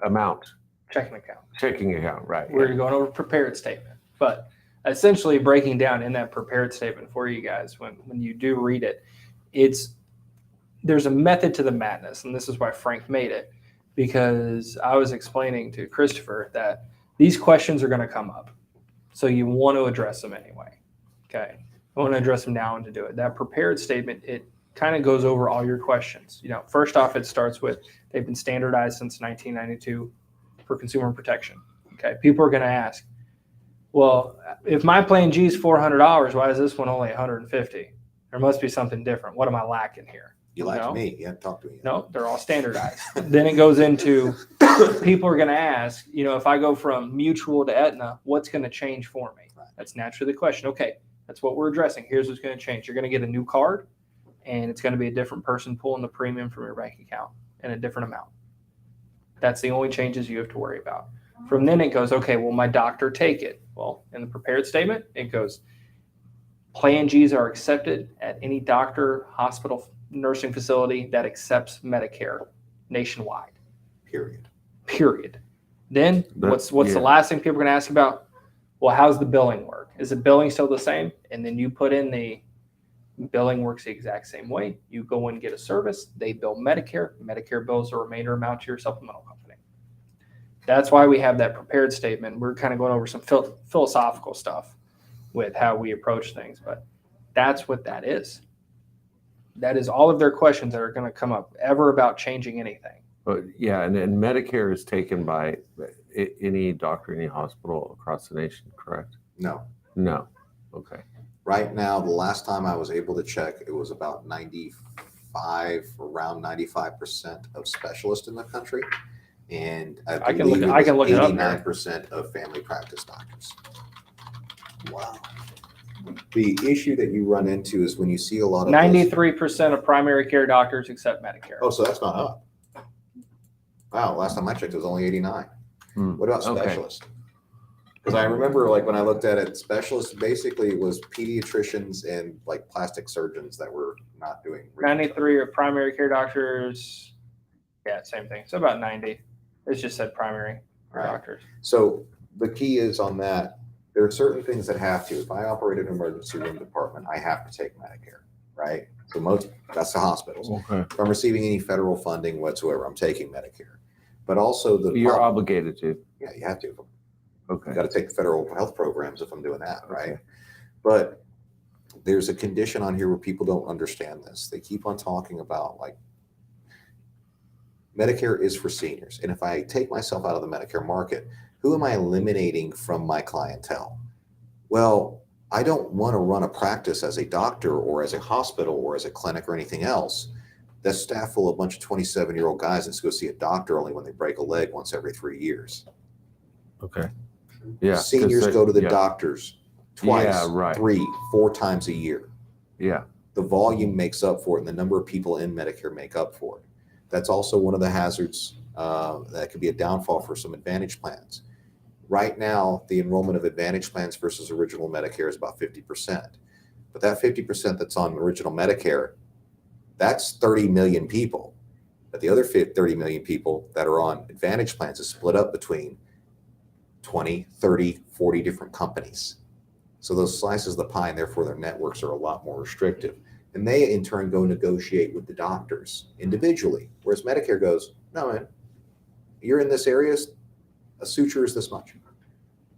Speaker 3: amount. Checking account, right.
Speaker 2: We're going over prepared statement. But essentially breaking down in that prepared statement for you guys, when you do read it, there's a method to the madness. And this is why Frank made it, because I was explaining to Christopher that These questions are going to come up. So you want to address them anyway. Okay. I want to address them now and to do it. That prepared statement, it kind of goes over all your questions. First off, it starts with they've been standardized since 1992 for consumer protection. Okay. People are going to ask, well, if my plan G is $400, why is this one only $150? There must be something different. What am I lacking here?
Speaker 1: You like me? You haven't talked to me yet.
Speaker 2: No, they're all standardized. Then it goes into people are going to ask, if I go from Mutual to Aetna, what's going to change for me? That's naturally the question. Okay, that's what we're addressing. Here's what's going to change. You're going to get a new card, and it's going to be a different person pulling the premium from your bank account and a different amount. That's the only changes you have to worry about. From then it goes, okay, will my doctor take it? Well, in the prepared statement, it goes, Plan Gs are accepted at any doctor, hospital, nursing facility that accepts Medicare nationwide. Period. Then what's the last thing people are going to ask about? Well, how's the billing work? Is the billing still the same? And then you put in the billing works the exact same way. You go and get a service. They bill Medicare. Medicare bills the remainder amount to your supplemental company. That's why we have that prepared statement. We're kind of going over some philosophical stuff with how we approach things, but that's what that is. That is all of their questions that are going to come up ever about changing anything.
Speaker 3: But yeah, and Medicare is taken by any doctor, any hospital across the nation, correct?
Speaker 1: No.
Speaker 3: Okay.
Speaker 1: Right now, the last time I was able to check, it was about around 95% of specialists in the country. And I can look it up. 89% of family practice doctors. Wow. The issue that you run into is when you see a lot of
Speaker 2: 93% of primary care doctors accept Medicare.
Speaker 1: Oh, so that's not up. Wow, last time I checked, it was only 89. What about specialists? Because I remember, like, when I looked at it, specialists basically was pediatricians and like plastic surgeons that were not doing.
Speaker 2: 93 are primary care doctors. Yeah, same thing. So about 90. It's just said primary doctors.
Speaker 1: So the key is on that. There are certain things that have to. If I operate an emergency room department, I have to take Medicare, right? So that's the hospitals.
Speaker 3: Okay.
Speaker 1: If I'm receiving any federal funding whatsoever, I'm taking Medicare. But also
Speaker 3: you're obligated to.
Speaker 1: Yeah, you have to.
Speaker 3: Okay.
Speaker 1: I've got to take the federal health programs if I'm doing that, right?
Speaker 3: Okay.
Speaker 1: But there's a condition on here where people don't understand this. They keep on talking about, like, Medicare is for seniors. And if I take myself out of the Medicare market, who am I eliminating from my clientele? Well, I don't want to run a practice as a doctor or as a hospital or as a clinic or anything else that's staffed full of a bunch of 27-year-old guys that go see a doctor only when they break a leg once every 3 years.
Speaker 3: Okay. Yeah.
Speaker 1: Seniors go to the doctors twice, 3, 4 times a year.
Speaker 3: Yeah.
Speaker 1: The volume makes up for it, and the number of people in Medicare make up for it. That's also one of the hazards that could be a downfall for some Advantage plans. Right now, the enrollment of Advantage plans versus original Medicare is about 50%. But that 50% that's on original Medicare, that's 30 million people. But the other 30 million people that are on Advantage plans is split up between 20, 30, 40 different companies. So those slices of the pie, and therefore their networks are a lot more restrictive. And they, in turn, go negotiate with the doctors individually. Whereas Medicare goes, no, man, you're in this area, a suture is this much.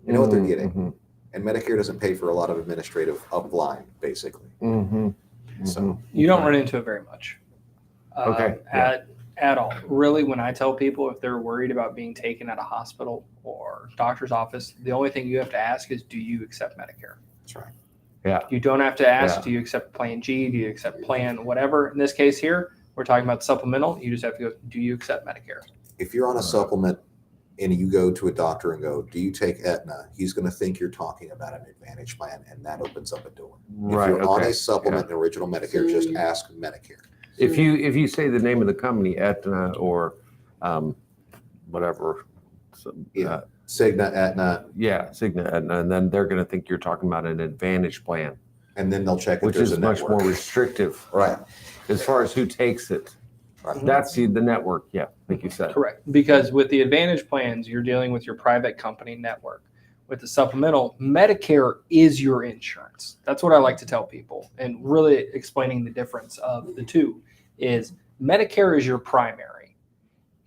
Speaker 1: You know what they're getting.
Speaker 3: Mm-hmm.
Speaker 1: And Medicare doesn't pay for a lot of administrative upline, basically.
Speaker 3: Mm-hmm.
Speaker 1: So
Speaker 2: you don't run into it very much.
Speaker 3: Okay.
Speaker 2: At all. Really, when I tell people if they're worried about being taken at a hospital or doctor's office, the only thing you have to ask is, do you accept Medicare?
Speaker 1: That's right.
Speaker 3: Yeah.
Speaker 2: You don't have to ask, do you accept Plan G? Do you accept Plan whatever? In this case here, we're talking about supplemental. You just have to go, do you accept Medicare?
Speaker 1: If you're on a supplement and you go to a doctor and go, do you take Aetna? He's going to think you're talking about an Advantage plan, and that opens up a door.
Speaker 3: Right.
Speaker 1: If you're on a supplement in original Medicare, just ask Medicare.
Speaker 3: If you say the name of the company, Aetna or whatever.
Speaker 1: Cigna, Aetna.
Speaker 3: Yeah, Cigna, Aetna, and then they're going to think you're talking about an Advantage plan.
Speaker 1: And then they'll check
Speaker 3: which
Speaker 1: if there's
Speaker 3: is
Speaker 1: a
Speaker 3: much
Speaker 1: network.
Speaker 3: more restrictive.
Speaker 1: Right.
Speaker 3: As far as who takes it.
Speaker 1: Right.
Speaker 3: That's the network. Yeah, like you said.
Speaker 2: Correct. Because with the Advantage plans, you're dealing with your private company network. With the supplemental, Medicare is your insurance. That's what I like to tell people. And really explaining the difference of the two is Medicare is your primary.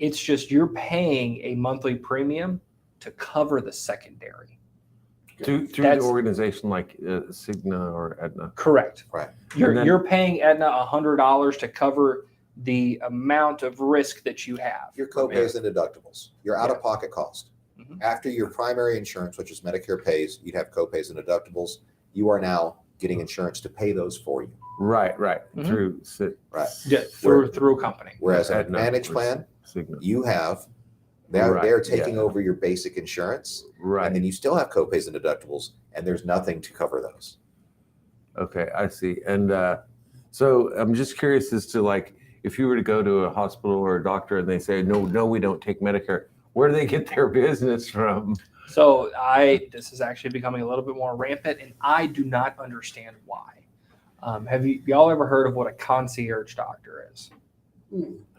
Speaker 2: It's just you're paying a monthly premium to cover the secondary.
Speaker 3: Through the
Speaker 2: That's-
Speaker 3: organization like Cigna or Aetna.
Speaker 2: Correct.
Speaker 1: Right.
Speaker 3: And then-
Speaker 2: You're paying Aetna $100 to cover the amount of risk that you have.
Speaker 1: Your copays and deductibles, your out-of-pocket cost.
Speaker 2: Mhm.
Speaker 1: After your primary insurance, which is Medicare pays, you'd have copays and deductibles. You are now getting insurance to pay those for you.
Speaker 3: Right.
Speaker 2: Mhm.
Speaker 3: Through
Speaker 1: Right.
Speaker 2: Yeah, through a company.
Speaker 1: Whereas an
Speaker 3: Aetna
Speaker 1: Advantage
Speaker 3: or
Speaker 1: plan,
Speaker 3: Cigna.
Speaker 1: you have, they're
Speaker 3: Right,
Speaker 1: taking
Speaker 3: yeah.
Speaker 1: over your basic insurance, and
Speaker 3: Right.
Speaker 1: then you still have copays and deductibles, and there's nothing to cover those.
Speaker 3: Okay, I see. And so I'm just curious as to like, if you were to go to a hospital or a doctor and they say, no, we don't take Medicare, where do they get their business from?
Speaker 2: So this is actually becoming a little bit more rampant, and I do not understand why. Have y'all ever heard of what a concierge doctor is?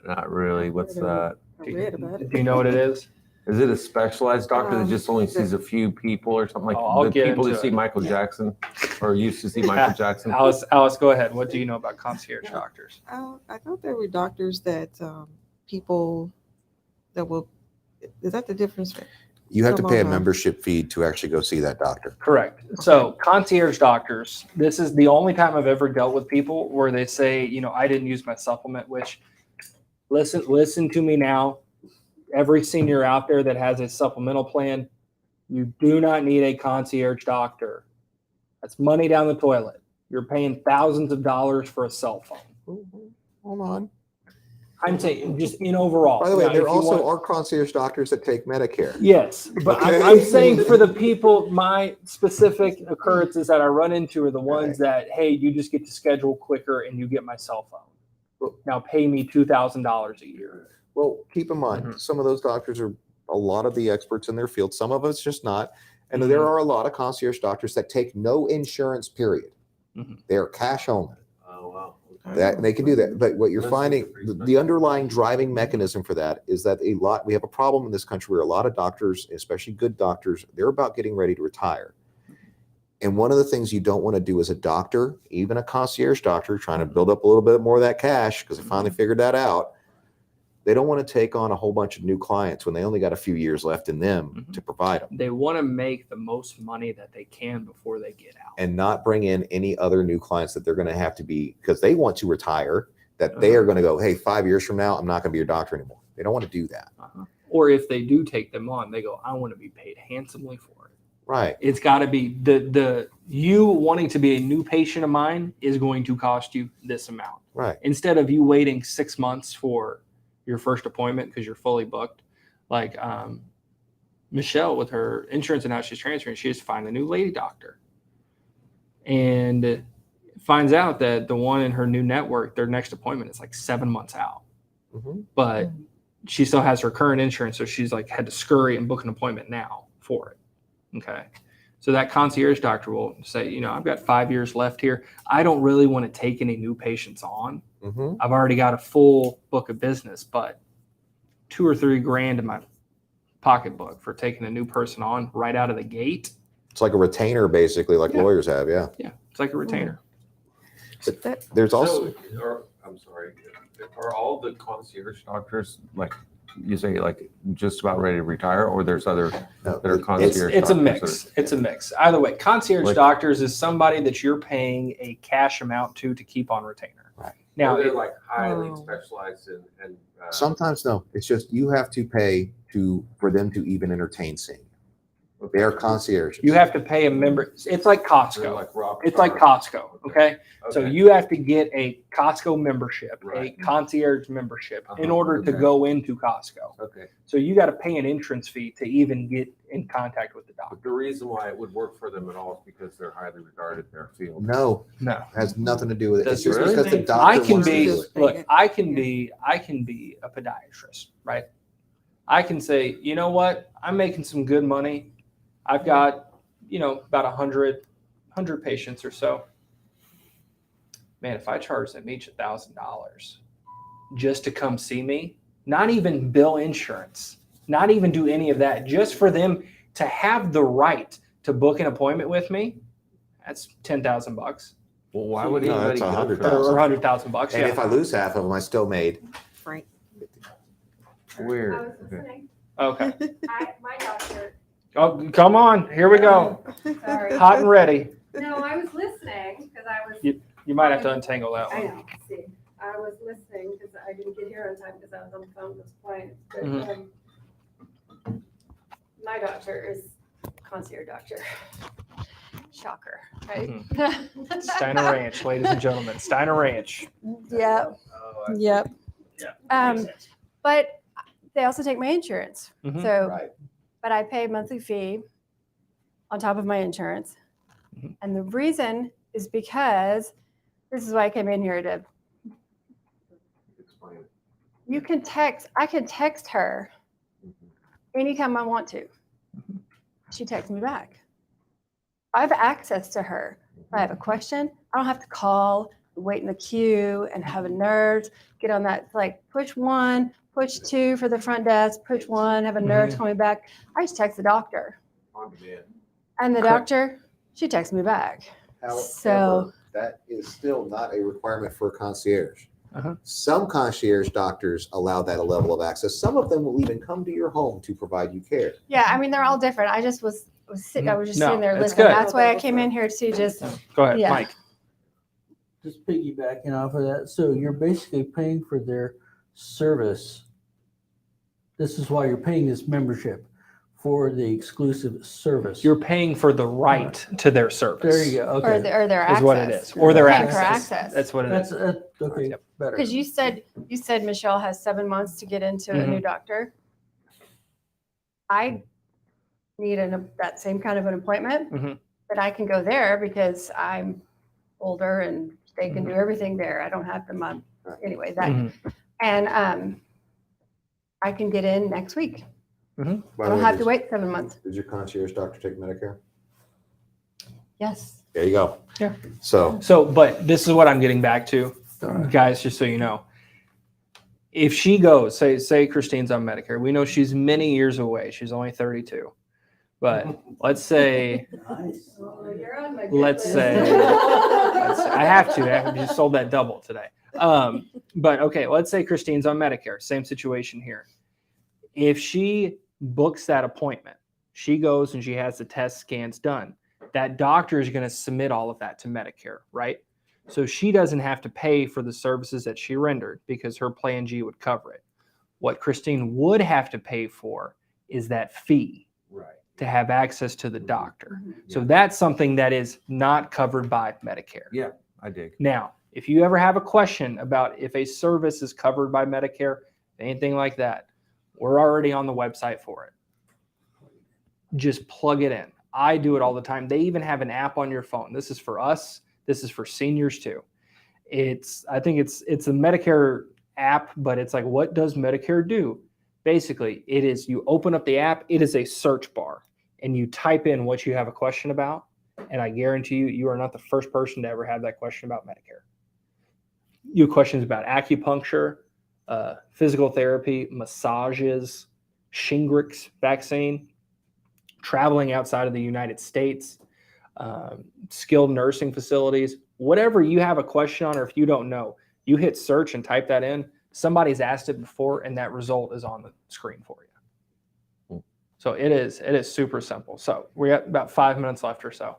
Speaker 3: Not really. What's that?
Speaker 5: I read about it.
Speaker 2: Do you know what it is?
Speaker 3: Is it a specialized doctor that just only sees a few people or something like
Speaker 2: I'll
Speaker 3: the
Speaker 2: get
Speaker 3: people that
Speaker 2: into
Speaker 3: see
Speaker 2: it.
Speaker 3: Michael Jackson or used to see Michael Jackson?
Speaker 2: Alice, go ahead. What do you know about concierge doctors?
Speaker 5: I thought there were doctors that people that will. Is that the difference?
Speaker 1: You have to
Speaker 5: Come
Speaker 1: pay a
Speaker 5: on now.
Speaker 1: membership fee to actually go see that doctor.
Speaker 2: Correct. So concierge doctors, this is the only time I've ever dealt with people where they say, I didn't use my supplement, which listen to me now. Every senior out there that has a supplemental plan, you do not need a concierge doctor. That's money down the toilet. You're paying thousands of dollars for a cell phone.
Speaker 1: Hold on.
Speaker 2: I'm saying just in overall.
Speaker 1: By the way,
Speaker 2: Now, if
Speaker 1: there
Speaker 2: you
Speaker 1: also
Speaker 2: want-
Speaker 1: are concierge doctors that take Medicare.
Speaker 2: Yes, but
Speaker 1: Okay.
Speaker 2: I'm saying for the people, my specific occurrences that I run into are the ones that, hey, you just get to schedule quicker and you get my cell phone. Now pay me $2,000 a year.
Speaker 1: Well, keep in mind,
Speaker 2: Mhm.
Speaker 1: some of those doctors are a lot of the experts in their field. Some of us just not. And there are a lot of concierge doctors that take no insurance, period.
Speaker 2: Mhm.
Speaker 1: They are cash only.
Speaker 3: Oh, wow.
Speaker 1: That they can do that. But what you're
Speaker 3: That's
Speaker 1: finding,
Speaker 3: pretty
Speaker 1: the
Speaker 3: special.
Speaker 1: underlying driving mechanism for that is that we have a problem in this country where a lot of doctors, especially good doctors, they're about getting ready to retire. And one of the things you don't want to do as a doctor, even a concierge doctor trying to build up a little bit more of that cash, because they finally figured that out, they don't want to take on a whole bunch of new clients when they only got a few years left in them to provide them,
Speaker 2: They want to make the most money that they can before they get out.
Speaker 1: and not bring in any other new clients that they're going to have to be, because they want to retire, that they are going to go, hey, 5 years from now, I'm not going to be your doctor anymore. They don't want to do that.
Speaker 2: Or if they do take them on, they go, I want to be paid handsomely for it.
Speaker 1: Right.
Speaker 2: It's got to be the you wanting to be a new patient of mine is going to cost you this amount.
Speaker 1: Right.
Speaker 2: Instead of you waiting 6 months for your first appointment because you're fully booked. Like Michelle with her insurance and how she's transferring, she has to find a new lady doctor. And finds out that the one in her new network, their next appointment is like 7 months out.
Speaker 1: Mm-hmm.
Speaker 2: But she still has her current insurance, so she's like had to scurry and book an appointment now for it. Okay. So that concierge doctor will say, I've got 5 years left here. I don't really want to take any new patients on.
Speaker 1: Mm-hmm.
Speaker 2: I've already got a full book of business, but $2 or $3 grand in my pocketbook for taking a new person on right out of the gate.
Speaker 1: It's like a retainer, basically, like
Speaker 2: Yeah.
Speaker 1: lawyers have. Yeah.
Speaker 2: Yeah. It's like a retainer.
Speaker 1: There's also,
Speaker 3: I'm sorry. Are all the concierge doctors like you say, like just about ready to retire, or there's other
Speaker 1: no,
Speaker 3: that are
Speaker 1: it's-
Speaker 3: concierge?
Speaker 2: It's a
Speaker 3: doctors
Speaker 2: mix. It's a mix. Either way, concierge
Speaker 3: Like-
Speaker 2: doctors is somebody that you're paying a cash amount to keep on retainer.
Speaker 1: Right.
Speaker 2: Now,
Speaker 3: they're like highly
Speaker 5: Oh.
Speaker 3: specialized and
Speaker 1: sometimes no. It's just you have to pay for them to even entertain seeing you. They are concierges.
Speaker 2: you have to pay a member. It's like
Speaker 3: they're
Speaker 2: Costco.
Speaker 3: like rock
Speaker 2: It's like
Speaker 3: stars.
Speaker 2: Costco. Okay. So
Speaker 3: Okay.
Speaker 2: you have to get a Costco membership,
Speaker 3: Right.
Speaker 2: a concierge membership in
Speaker 3: Uh-huh.
Speaker 2: order to
Speaker 3: Okay.
Speaker 2: go into Costco.
Speaker 3: Okay.
Speaker 2: So you got to pay an entrance fee to even get in contact with the
Speaker 3: But
Speaker 2: doctor.
Speaker 3: the reason why it would work for them at all is because they're highly regarded in their field.
Speaker 1: No,
Speaker 2: No.
Speaker 1: it has nothing to do with it. It's
Speaker 2: Does
Speaker 1: just
Speaker 3: it really?
Speaker 1: because the doctor
Speaker 2: I can
Speaker 1: wants to
Speaker 2: be
Speaker 1: do it.
Speaker 2: look, I can be a podiatrist, right? I can say, you know what? I'm making some good money. I've got, about 100 patients or so. Man, if I charge them each $1,000 just to come see me, not even bill insurance, not even do any of that, just for them to have the right to book an appointment with me, that's $10,000
Speaker 3: Well, why would
Speaker 1: No,
Speaker 3: anybody
Speaker 1: that's
Speaker 3: go for
Speaker 1: 100,000.
Speaker 2: or $100,000.
Speaker 1: And
Speaker 2: Yeah.
Speaker 1: if I lose half of them, I still made.
Speaker 5: Frank.
Speaker 3: that? Weird.
Speaker 7: I was
Speaker 3: Okay.
Speaker 7: listening.
Speaker 2: Okay.
Speaker 7: My doctor,
Speaker 2: Oh, come on. Here we go.
Speaker 7: sorry.
Speaker 2: Hot and ready.
Speaker 7: No, I was listening because I was.
Speaker 2: You might have to untangle that
Speaker 7: I
Speaker 2: one.
Speaker 7: know, see, I was listening because I didn't get here on time because I was on the phone with clients. But
Speaker 2: Mhm.
Speaker 7: My doctor is concierge doctor. Shocker, right?
Speaker 2: Steiner Ranch, ladies and gentlemen. Steiner Ranch.
Speaker 7: Yep, yep. But they also take my insurance.
Speaker 2: Mhm.
Speaker 7: So,
Speaker 1: Right.
Speaker 7: but I pay a monthly fee on top of my insurance.
Speaker 2: Mhm.
Speaker 7: And the reason is because this is why I came in here to.
Speaker 3: Explain it.
Speaker 7: I can text her anytime I want to. She texts me back. I have access to her. If I have a question, I don't have to call, wait in the queue, and have a nurse get on that, like, push 1, push 2 for the front desk, push 1, have a nurse call me back. I just text the doctor.
Speaker 3: On demand.
Speaker 7: And the
Speaker 2: Correct.
Speaker 7: doctor, she texts me back.
Speaker 1: However, that is still not a requirement for a concierge.
Speaker 2: Uh-huh.
Speaker 1: Some concierge doctors allow that level of access. Some of them will even come to your home to provide you care.
Speaker 7: Yeah, I mean, they're all different. I just was sitting, I was just
Speaker 2: No,
Speaker 7: sitting there
Speaker 2: it's
Speaker 7: listening.
Speaker 2: good.
Speaker 7: That's why I came in here to just,
Speaker 2: Go ahead,
Speaker 7: Yeah.
Speaker 2: Mike.
Speaker 4: Just piggybacking off of that. So you're basically paying for their service. This is why you're paying this membership for the exclusive service.
Speaker 2: You're paying for the right to their service.
Speaker 4: There you go.
Speaker 7: or
Speaker 4: Okay.
Speaker 7: their access.
Speaker 2: Is what it is. Or their
Speaker 7: Paying for
Speaker 2: access.
Speaker 7: access.
Speaker 2: That's what it
Speaker 4: That's
Speaker 2: is.
Speaker 4: okay.
Speaker 2: Yep.
Speaker 4: Better.
Speaker 7: Because you said Michelle has 7 months to get into a new doctor. I need that same kind of an appointment,
Speaker 2: Mhm.
Speaker 7: but I can go there because I'm older and they can do everything there. I don't have them anyway. That
Speaker 2: Mhm.
Speaker 7: and I can get in next week.
Speaker 1: By
Speaker 7: I
Speaker 1: the
Speaker 7: don't
Speaker 1: way,
Speaker 7: have to wait 7 months.
Speaker 1: Does your concierge doctor take Medicare?
Speaker 7: Yes.
Speaker 1: There you go.
Speaker 2: Yeah.
Speaker 1: So
Speaker 2: So, but this is what I'm getting back to, guys, just so you know. If she goes, say Christine's on Medicare, we know she's many years away. She's only 32. But let's say,
Speaker 4: Nice.
Speaker 2: let's say, I have to just sold that double today. But okay, let's say Christine's on Medicare, same situation here. If she books that appointment, she goes and she has the test scans done. That doctor is going to submit all of that to Medicare, right? So she doesn't have to pay for the services that she rendered because her Plan G would cover it. What Christine would have to pay for is that fee
Speaker 3: Right.
Speaker 2: to have access to the doctor.
Speaker 7: Mm-hmm.
Speaker 2: So that's something that is not covered by Medicare.
Speaker 3: Yeah, I dig.
Speaker 2: Now, if you ever have a question about if a service is covered by Medicare, anything like that, we're already on the website for it. Just plug it in. I do it all the time. They even have an app on your phone. This is for us. This is for seniors too. I think it's a Medicare app, but it's like, what does Medicare do? Basically, it is you open up the app, it is a search bar, and you type in what you have a question about, and I guarantee you, you are not the first person to ever have that question about Medicare. You have questions about acupuncture, physical therapy, massages, Shingrix vaccine, traveling outside of the United States, skilled nursing facilities, whatever you have a question on, or if you don't know, you hit search and type that in. Somebody's asked it before, and that result is on the screen for you. So it is super simple. So we got about 5 minutes left or so.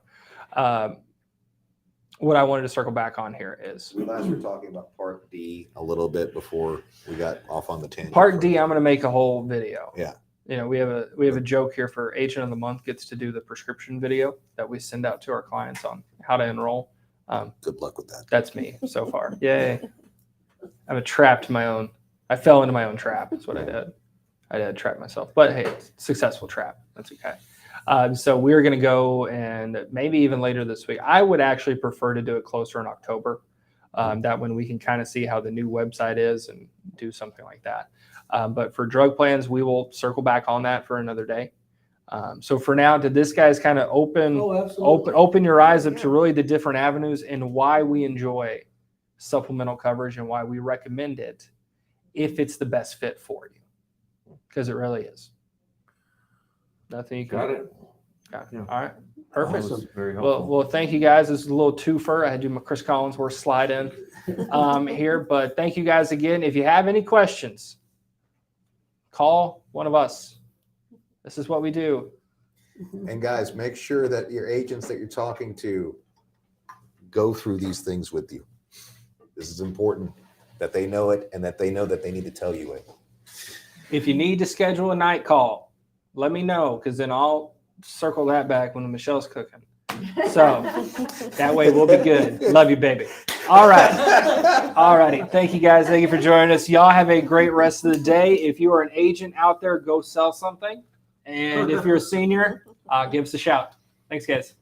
Speaker 2: What I wanted to circle back on here is
Speaker 1: we last were talking about Part D a little bit before we got off on the tangent.
Speaker 2: Part D. I'm going to make a whole video.
Speaker 1: Yeah.
Speaker 2: You know, we have a joke here for Agent of the Month gets to do the prescription video that we send out to our clients on how to enroll.
Speaker 1: Good luck with that.
Speaker 2: That's me so far. Yay. I'm trapped in my own. I fell into my own trap. That's what I did. I did trap myself. But hey, successful trap. That's okay. So we're going to go and maybe even later this week. I would actually prefer to do it closer in October. That when we can kind of see how the new website is and do something like that. But for drug plans, we will circle back on that for another day. So for now, did this guys kind of open your eyes up to really the different avenues and why we enjoy supplemental coverage and why we recommend it if it's the best fit for you? Because it really is. Nothing you can
Speaker 3: Got
Speaker 2: do.
Speaker 3: it.
Speaker 2: Got it.
Speaker 3: Yeah.
Speaker 2: All right. Perfect.
Speaker 3: That was very helpful.
Speaker 2: Well, thank you guys. This is a little twofer. I had to do my Chris Collinsworth slide in here, but thank you guys again. If you have any questions, call one of us. This is what we do.
Speaker 1: And guys, make sure that your agents that you're talking to go through these things with you. This is important that they know it and that they know that they need to tell you it.
Speaker 2: If you need to schedule a night call, let me know, because then I'll circle that back when Michelle's cooking. So that way we'll be good. Love you, baby. All right. All righty. Thank you, guys. Thank you for joining us. Y'all have a great rest of the day. If you are an agent out there, go sell something. And if you're a senior, give us a shout. Thanks, guys.